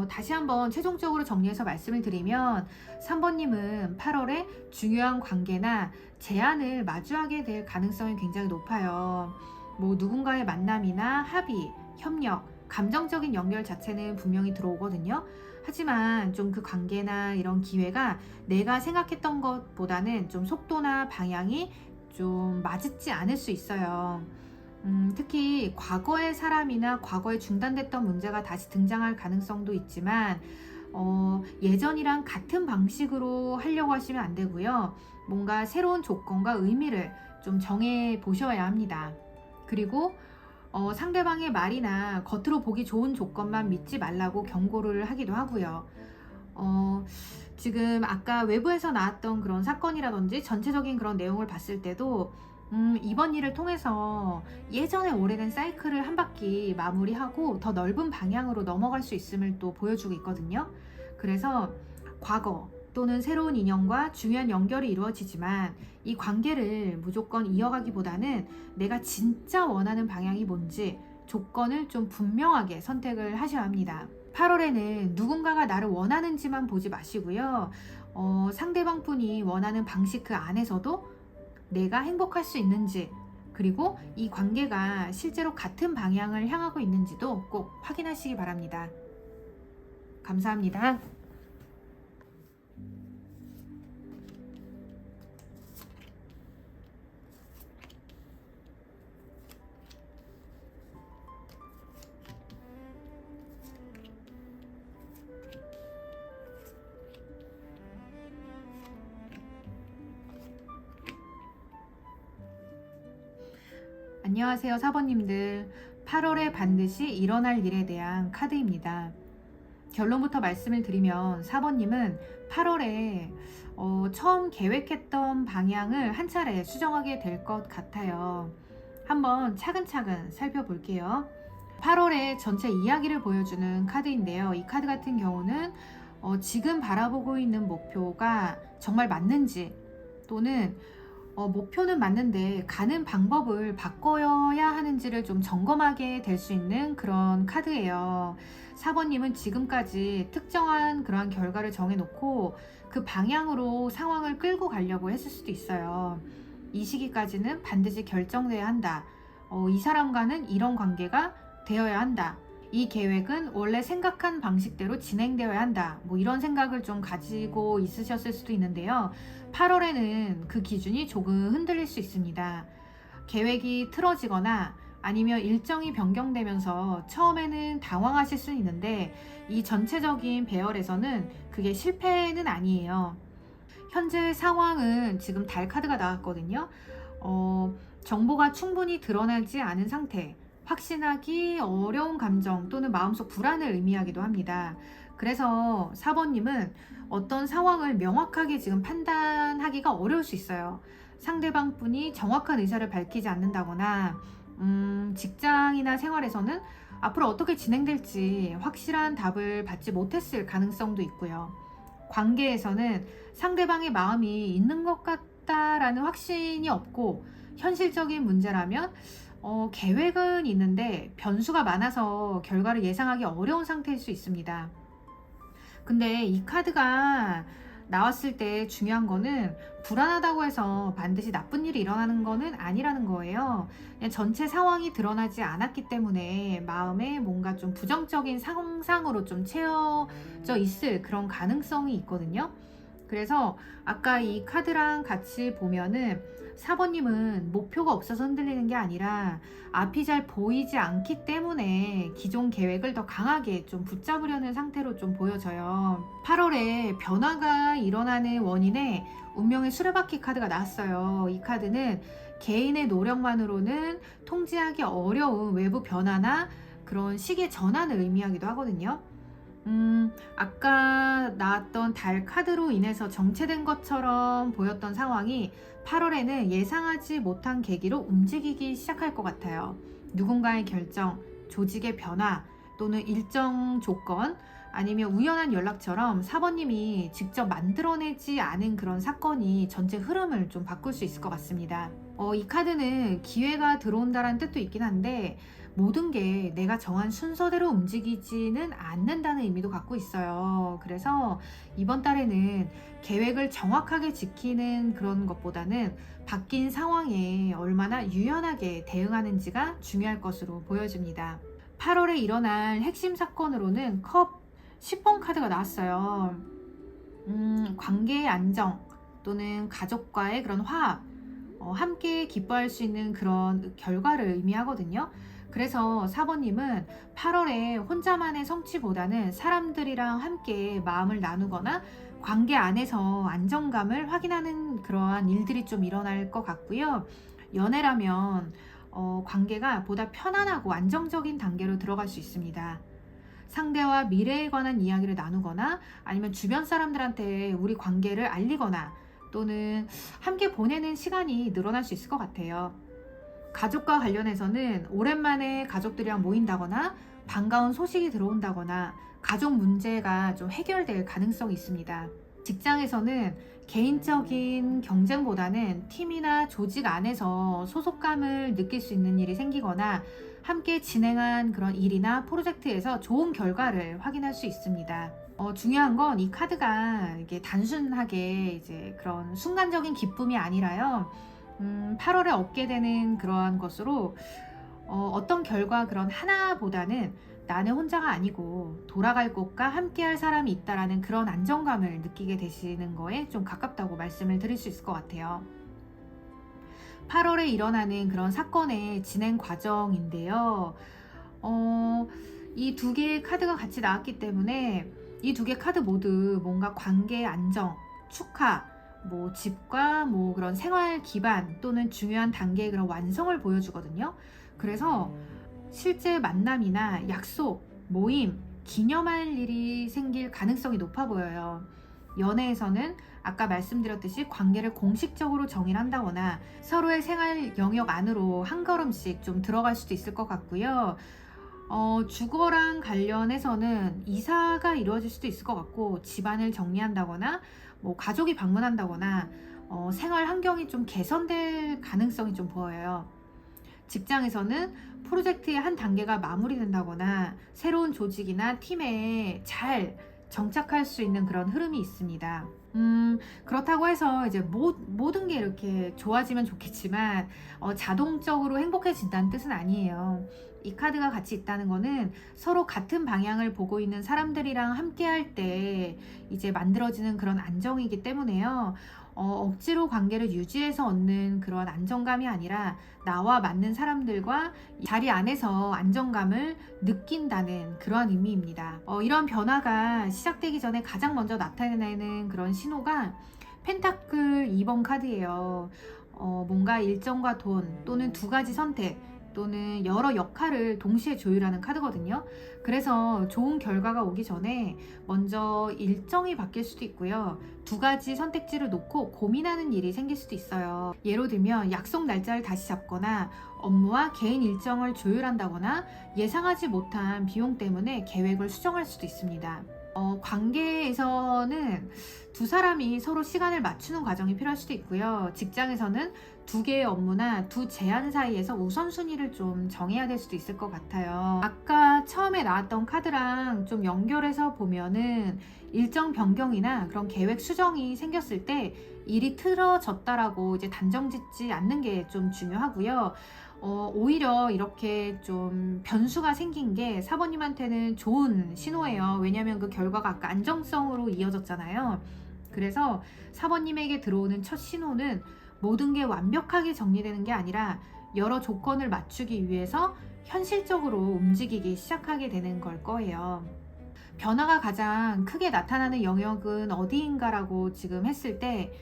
다시 한번 최종적으로 정리해서 말씀을 드리면 3번님은 8월에 중요한 관계나 제안을 마주하게 될 가능성이 굉장히 높아요. 뭐 누군가의 만남이나 합의, 협력, 감정적인 연결 자체는 분명히 들어오거든요. 하지만 좀 그 관계나 이런 기회가 내가 생각했던 것보다는 좀 속도나 방향이 좀 맞지 않을 수 있어요. 특히 과거의 사람이나 과거에 중단됐던 문제가 다시 등장할 가능성도 있지만 예전이랑 같은 방식으로 하려고 하시면 안 되고요. 뭔가 새로운 조건과 의미를 좀 정해 보셔야 합니다. 그리고 상대방의 말이나 겉으로 보기 좋은 조건만 믿지 말라고 경고를 하기도 하고요. 어, 지금 아까 외부에서 나왔던 그런 사건이라든지 전체적인 그런 내용을 봤을 때도 이번 일을 통해서 예전에 오래된 사이클을 한 바퀴 마무리하고 더 넓은 방향으로 넘어갈 수 있음을 또 보여주고 있거든요. 그래서 과거 또는 새로운 인연과 중요한 연결이 이루어지지만 이 관계를 무조건 이어가기보다는 내가 진짜 원하는 방향이 뭔지 조건을 좀 분명하게 선택을 하셔야 합니다. 8월에는 누군가가 나를 원하는지만 보지 마시고요. 상대방 분이 원하는 방식 그 안에서도 내가 행복할 수 있는지, 그리고 이 관계가 실제로 같은 방향을 향하고 있는지도 꼭 확인하시기 바랍니다. 감사합니다. 안녕하세요, 사번님들. 8월에 반드시 일어날 일에 대한 카드입니다. 결론부터 말씀을 드리면 4번님은 8월에 처음 계획했던 방향을 한 차례 수정하게 될 것 같아요. 한번 차근차근 살펴볼게요. 8월의 전체 이야기를 보여주는 카드인데요. 이 카드 같은 경우는 지금 바라보고 있는 목표가 정말 맞는지, 또는 목표는 맞는데 가는 방법을 바꿔야 하는지를 좀 점검하게 될 수 있는 그런 카드예요. 4번님은 지금까지 특정한 그러한 결과를 정해놓고 그 방향으로 상황을 끌고 가려고 했을 수도 있어요. 이 시기까지는 반드시 결정돼야 한다. 이 사람과는 이런 관계가 되어야 한다. 이 계획은 원래 생각한 방식대로 진행되어야 한다. 뭐 이런 생각을 좀 가지고 있으셨을 수도 있는데요. 8월에는 그 기준이 조금 흔들릴 수 있습니다. 계획이 틀어지거나 아니면 일정이 변경되면서 처음에는 당황하실 수 있는데 이 전체적인 배열에서는 그게 실패는 아니에요. 현재 상황은 지금 달 카드가 나왔거든요. 정보가 충분히 드러나지 않은 상태, 확신하기 어려운 감정 또는 마음속 불안을 의미하기도 합니다. 그래서 4번님은 어떤 상황을 명확하게 지금 판단하기가 어려울 수 있어요. 상대방 분이 정확한 의사를 밝히지 않는다거나, 직장이나 생활에서는 앞으로 어떻게 진행될지 확실한 답을 받지 못했을 가능성도 있고요. 관계에서는 상대방의 마음이 있는 것 같다라는 확신이 없고, 현실적인 문제라면 계획은 있는데 변수가 많아서 결과를 예상하기 어려운 상태일 수 있습니다. 근데 이 카드가 나왔을 때 중요한 거는 불안하다고 해서 반드시 나쁜 일이 일어나는 거는 아니라는 거예요. 그냥 전체 상황이 드러나지 않았기 때문에 마음에 뭔가 좀 부정적인 상상으로 좀 채워져 있을 그런 가능성이 있거든요. 그래서 아까 이 카드랑 같이 보면은 4번님은 목표가 없어서 흔들리는 게 아니라 앞이 잘 보이지 않기 때문에 기존 계획을 더 강하게 좀 붙잡으려는 상태로 좀 보여져요. 8월에 변화가 일어나는 원인에 운명의 수레바퀴 카드가 나왔어요. 이 카드는 개인의 노력만으로는 통제하기 어려운 외부 변화나 그런 시기의 전환을 의미하기도 하거든요. 아까 나왔던 달 카드로 인해서 정체된 것처럼 보였던 상황이 8월에는 예상하지 못한 계기로 움직이기 시작할 것 같아요. 누군가의 결정, 조직의 변화, 또는 일정 조건, 아니면 우연한 연락처럼 4번님이 직접 만들어내지 않은 그런 사건이 전체 흐름을 좀 바꿀 수 있을 것 같습니다. 이 카드는 기회가 들어온다는 뜻도 있긴 한데 모든 게 내가 정한 순서대로 움직이지는 않는다는 의미도 갖고 있어요. 그래서 이번 달에는 계획을 정확하게 지키는 그런 것보다는 바뀐 상황에 얼마나 유연하게 대응하는지가 중요할 것으로 보여집니다. 8월에 일어날 핵심 사건으로는 컵 10번 카드가 나왔어요. 관계의 안정 또는 가족과의 그런 화합, 함께 기뻐할 수 있는 그런 결과를 의미하거든요. 그래서 4번님은 8월에 혼자만의 성취보다는 사람들이랑 함께 마음을 나누거나 관계 안에서 안정감을 확인하는 그러한 일들이 좀 일어날 것 같고요. 연애라면 관계가 보다 편안하고 안정적인 단계로 들어갈 수 있습니다. 상대와 미래에 관한 이야기를 나누거나 아니면 주변 사람들한테 우리 관계를 알리거나 또는 함께 보내는 시간이 늘어날 수 있을 것 같아요. 가족과 관련해서는 오랜만에 가족들이랑 모인다거나 반가운 소식이 들어온다거나 가족 문제가 좀 해결될 가능성이 있습니다. 직장에서는 개인적인 경쟁보다는 팀이나 조직 안에서 소속감을 느낄 수 있는 일이 생기거나 함께 진행한 그런 일이나 프로젝트에서 좋은 결과를 확인할 수 있습니다. 중요한 건 이 카드가 이게 단순하게 이제 그런 순간적인 기쁨이 아니라요. 8월에 얻게 되는 그러한 것으로 어떤 결과 그런 하나보다는 나는 혼자가 아니고 돌아갈 곳과 함께할 사람이 있다라는 그런 안정감을 느끼게 되시는 거에 좀 가깝다고 말씀을 드릴 수 있을 것 같아요. 8월에 일어나는 그런 사건의 진행 과정인데요. 이 두 개의 카드가 같이 나왔기 때문에 이 두 개 카드 모두 뭔가 관계의 안정, 축하, 뭐 집과 뭐 그런 생활 기반 또는 중요한 단계의 그런 완성을 보여주거든요. 그래서 실제 만남이나 약속, 모임, 기념할 일이 생길 가능성이 높아 보여요. 연애에서는 아까 말씀드렸듯이 관계를 공식적으로 정의를 한다거나 서로의 생활 영역 안으로 한 걸음씩 좀 들어갈 수도 있을 것 같고요. 주거랑 관련해서는 이사가 이루어질 수도 있을 것 같고 집안을 정리한다거나 뭐 가족이 방문한다거나 생활 환경이 좀 개선될 가능성이 좀 보여요. 직장에서는 프로젝트의 한 단계가 마무리된다거나 새로운 조직이나 팀에 잘 정착할 수 있는 그런 흐름이 있습니다. 그렇다고 해서 이제 모든 게 이렇게 좋아지면 좋겠지만 자동적으로 행복해진다는 뜻은 아니에요. 이 카드가 같이 있다는 거는 서로 같은 방향을 보고 있는 사람들이랑 함께 할 때 이제 만들어지는 그런 안정이기 때문에요. 억지로 관계를 유지해서 얻는 그런 안정감이 아니라 나와 맞는 사람들과 자리 안에서 안정감을 느낀다는 그러한 의미입니다. 이런 변화가 시작되기 전에 가장 먼저 나타내는 그런 신호가 펜타클 2번 카드예요. 뭔가 일정과 돈 또는 두 가지 선택 또는 여러 역할을 동시에 조율하는 카드거든요. 그래서 좋은 결과가 오기 전에 먼저 일정이 바뀔 수도 있고요. 두 가지 선택지를 놓고 고민하는 일이 생길 수도 있어요. 예로 들면 약속 날짜를 다시 잡거나 업무와 개인 일정을 조율한다거나 예상하지 못한 비용 때문에 계획을 수정할 수도 있습니다. 관계에서는 두 사람이 서로 시간을 맞추는 과정이 필요할 수도 있고요. 직장에서는 두 개의 업무나 두 제안 사이에서 우선순위를 좀 정해야 될 수도 있을 것 같아요. 아까 처음에 나왔던 카드랑 좀 연결해서 보면은 일정 변경이나 그런 계획 수정이 생겼을 때 일이 틀어졌다라고 이제 단정 짓지 않는 게 좀 중요하고요. 오히려 이렇게 좀 변수가 생긴 게 사모님한테는 좋은 신호예요. 왜냐하면 그 결과가 아까 안정성으로 이어졌잖아요. 그래서 사모님에게 들어오는 첫 신호는 모든 게 완벽하게 정리되는 게 아니라 여러 조건을 맞추기 위해서 현실적으로 움직이기 시작하게 되는 걸 거예요. 변화가 가장 크게 나타나는 영역은 어디인가라고 지금 했을 때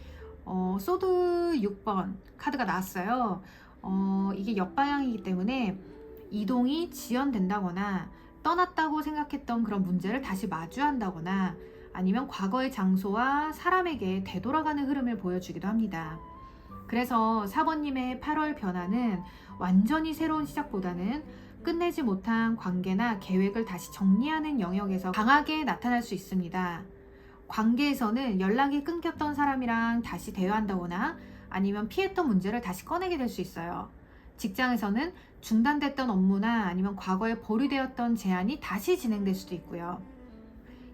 소드 6번 카드가 나왔어요. 이게 역방향이기 때문에 이동이 지연된다거나 떠났다고 생각했던 그런 문제를 다시 마주한다거나 아니면 과거의 장소와 사람에게 되돌아가는 흐름을 보여주기도 합니다. 그래서 4번님의 8월 변화는 완전히 새로운 시작보다는 끝내지 못한 관계나 계획을 다시 정리하는 영역에서 강하게 나타날 수 있습니다. 관계에서는 연락이 끊겼던 사람이랑 다시 대화한다거나 아니면 피했던 문제를 다시 꺼내게 될 수 있어요. 직장에서는 중단됐던 업무나 아니면 과거에 보류되었던 제안이 다시 진행될 수도 있고요.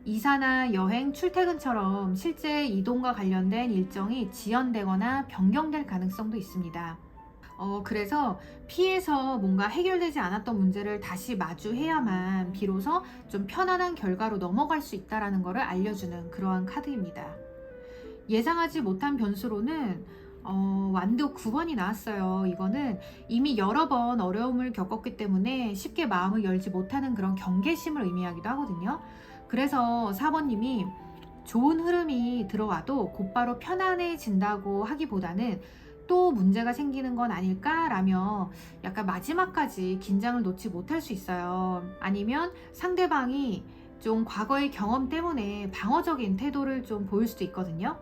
이사나 여행, 출퇴근처럼 실제 이동과 관련된 일정이 지연되거나 변경될 가능성도 있습니다. 그래서 피해서 뭔가 해결되지 않았던 문제를 다시 마주해야만 비로소 좀 편안한 결과로 넘어갈 수 있다는 것을 알려주는 그러한 카드입니다. 예상하지 못한 변수로는 완도 9번이 나왔어요. 이거는 이미 여러 번 어려움을 겪었기 때문에 쉽게 마음을 열지 못하는 그런 경계심을 의미하기도 하거든요. 그래서 4번님이 좋은 흐름이 들어와도 곧바로 편안해진다고 하기보다는 또 문제가 생기는 건 아닐까라며 약간 마지막까지 긴장을 놓지 못할 수 있어요. 아니면 상대방이 좀 과거의 경험 때문에 방어적인 태도를 좀 보일 수도 있거든요.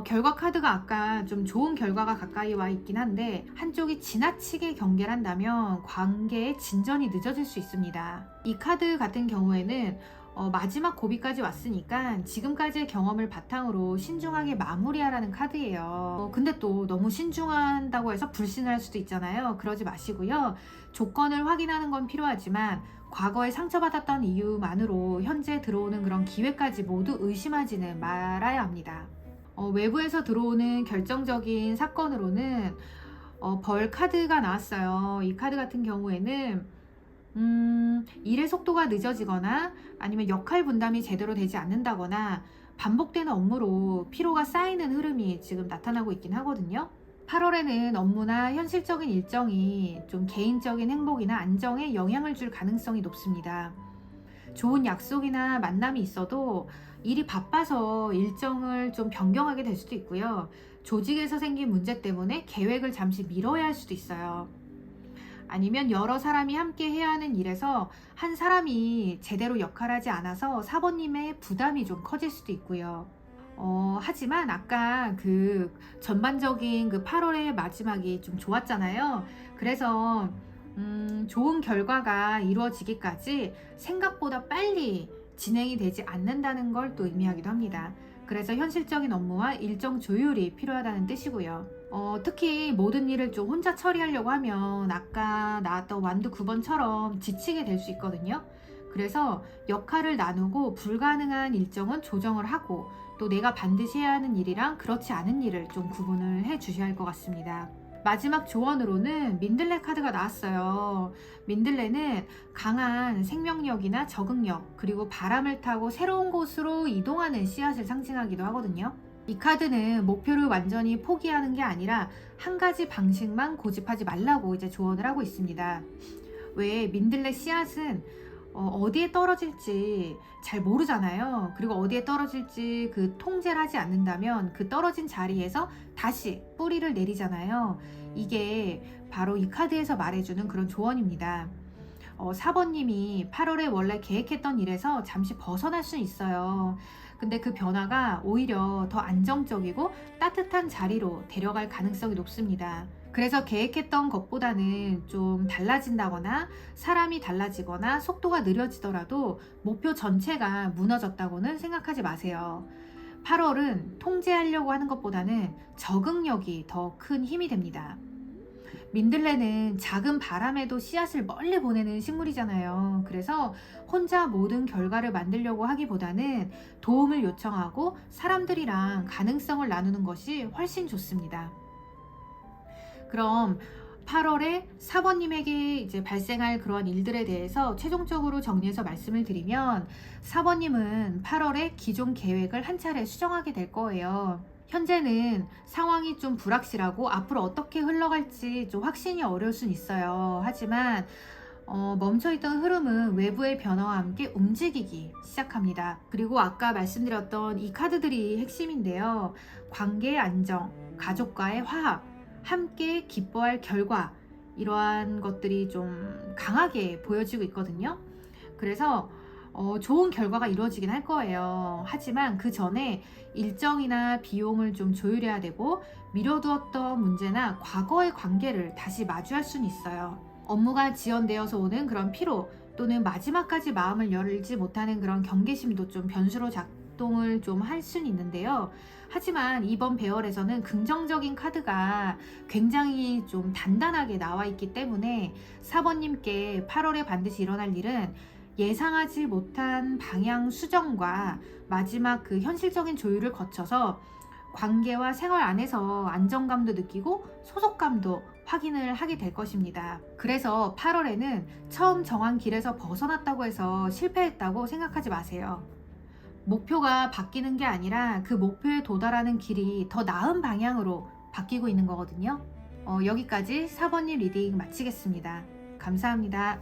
결과 카드가 아까 좀 좋은 결과가 가까이 와 있긴 한데 한쪽이 지나치게 경계를 한다면 관계의 진전이 늦어질 수 있습니다. 이 카드 같은 경우에는 마지막 고비까지 왔으니까 지금까지의 경험을 바탕으로 신중하게 마무리하라는 카드예요. 근데 또 너무 신중한다고 해서 불신을 할 수도 있잖아요. 그러지 마시고요. 조건을 확인하는 건 필요하지만 과거에 상처받았던 이유만으로 현재 들어오는 그런 기회까지 모두 의심하지는 말아야 합니다. 외부에서 들어오는 결정적인 사건으로는 벌 카드가 나왔어요. 이 카드 같은 경우에는 일의 속도가 늦어지거나 아니면 역할 분담이 제대로 되지 않는다거나 반복되는 업무로 피로가 쌓이는 흐름이 지금 나타나고 있긴 하거든요. 8월에는 업무나 현실적인 일정이 좀 개인적인 행복이나 안정에 영향을 줄 가능성이 높습니다. 좋은 약속이나 만남이 있어도 일이 바빠서 일정을 좀 변경하게 될 수도 있고요. 조직에서 생긴 문제 때문에 계획을 잠시 미뤄야 할 수도 있어요. 아니면 여러 사람이 함께 해야 하는 일에서 한 사람이 제대로 역할하지 않아서 사모님의 부담이 좀 커질 수도 있고요. 하지만 아까 그 전반적인 그 8월의 마지막이 좀 좋았잖아요. 그래서 좋은 결과가 이루어지기까지 생각보다 빨리 진행이 되지 않는다는 걸 또 의미하기도 합니다. 그래서 현실적인 업무와 일정 조율이 필요하다는 뜻이고요. 특히 모든 일을 좀 혼자 처리하려고 하면 아까 나왔던 완두 9번처럼 지치게 될 수 있거든요. 그래서 역할을 나누고 불가능한 일정은 조정을 하고 또 내가 반드시 해야 하는 일이랑 그렇지 않은 일을 좀 구분을 해 주셔야 할 것 같습니다. 마지막 조언으로는 민들레 카드가 나왔어요. 민들레는 강한 생명력이나 적응력, 그리고 바람을 타고 새로운 곳으로 이동하는 씨앗을 상징하기도 하거든요. 이 카드는 목표를 완전히 포기하는 게 아니라 한 가지 방식만 고집하지 말라고 이제 조언을 하고 있습니다. 왜 민들레 씨앗은 어디에 떨어질지 잘 모르잖아요. 그리고 어디에 떨어질지 그 통제를 하지 않는다면 그 떨어진 자리에서 다시 뿌리를 내리잖아요. 이게 바로 이 카드에서 말해주는 그런 조언입니다. 4번님이 8월에 원래 계획했던 일에서 잠시 벗어날 수 있어요. 근데 그 변화가 오히려 더 안정적이고 따뜻한 자리로 데려갈 가능성이 높습니다. 그래서 계획했던 것보다는 좀 달라진다거나 사람이 달라지거나 속도가 느려지더라도 목표 전체가 무너졌다고는 생각하지 마세요. 8월은 통제하려고 하는 것보다는 적응력이 더 큰 힘이 됩니다. 민들레는 작은 바람에도 씨앗을 멀리 보내는 식물이잖아요. 그래서 혼자 모든 결과를 만들려고 하기보다는 도움을 요청하고 사람들이랑 가능성을 나누는 것이 훨씬 좋습니다. 그럼 8월에 사번님에게 이제 발생할 그런 일들에 대해서 최종적으로 정리해서 말씀을 드리면, 사번님은 8월에 기존 계획을 한 차례 수정하게 될 거예요. 현재는 상황이 좀 불확실하고 앞으로 어떻게 흘러갈지 좀 확신이 어려울 순 있어요. 하지만 멈춰있던 흐름은 외부의 변화와 함께 움직이기 시작합니다. 그리고 아까 말씀드렸던 이 카드들이 핵심인데요. 관계의 안정, 가족과의 화합, 함께 기뻐할 결과, 이러한 것들이 좀 강하게 보여지고 있거든요. 그래서 좋은 결과가 이루어지긴 할 거예요. 하지만 그 전에 일정이나 비용을 좀 조율해야 되고, 미뤄두었던 문제나 과거의 관계를 다시 마주할 수는 있어요. 업무가 지연되어서 오는 그런 피로, 또는 마지막까지 마음을 열지 못하는 그런 경계심도 좀 변수로 작동을 좀 할 수는 있는데요. 하지만 이번 배열에서는 긍정적인 카드가 굉장히 좀 단단하게 나와 있기 때문에 4번님께 8월에 반드시 일어날 일은 예상하지 못한 방향 수정과 마지막 그 현실적인 조율을 거쳐서 관계와 생활 안에서 안정감도 느끼고 소속감도 확인을 하게 될 것입니다. 그래서 8월에는 처음 정한 길에서 벗어났다고 해서 실패했다고 생각하지 마세요. 목표가 바뀌는 게 아니라 그 목표에 도달하는 길이 더 나은 방향으로 바뀌고 있는 거거든요. 여기까지 4번님 리딩 마치겠습니다. 감사합니다.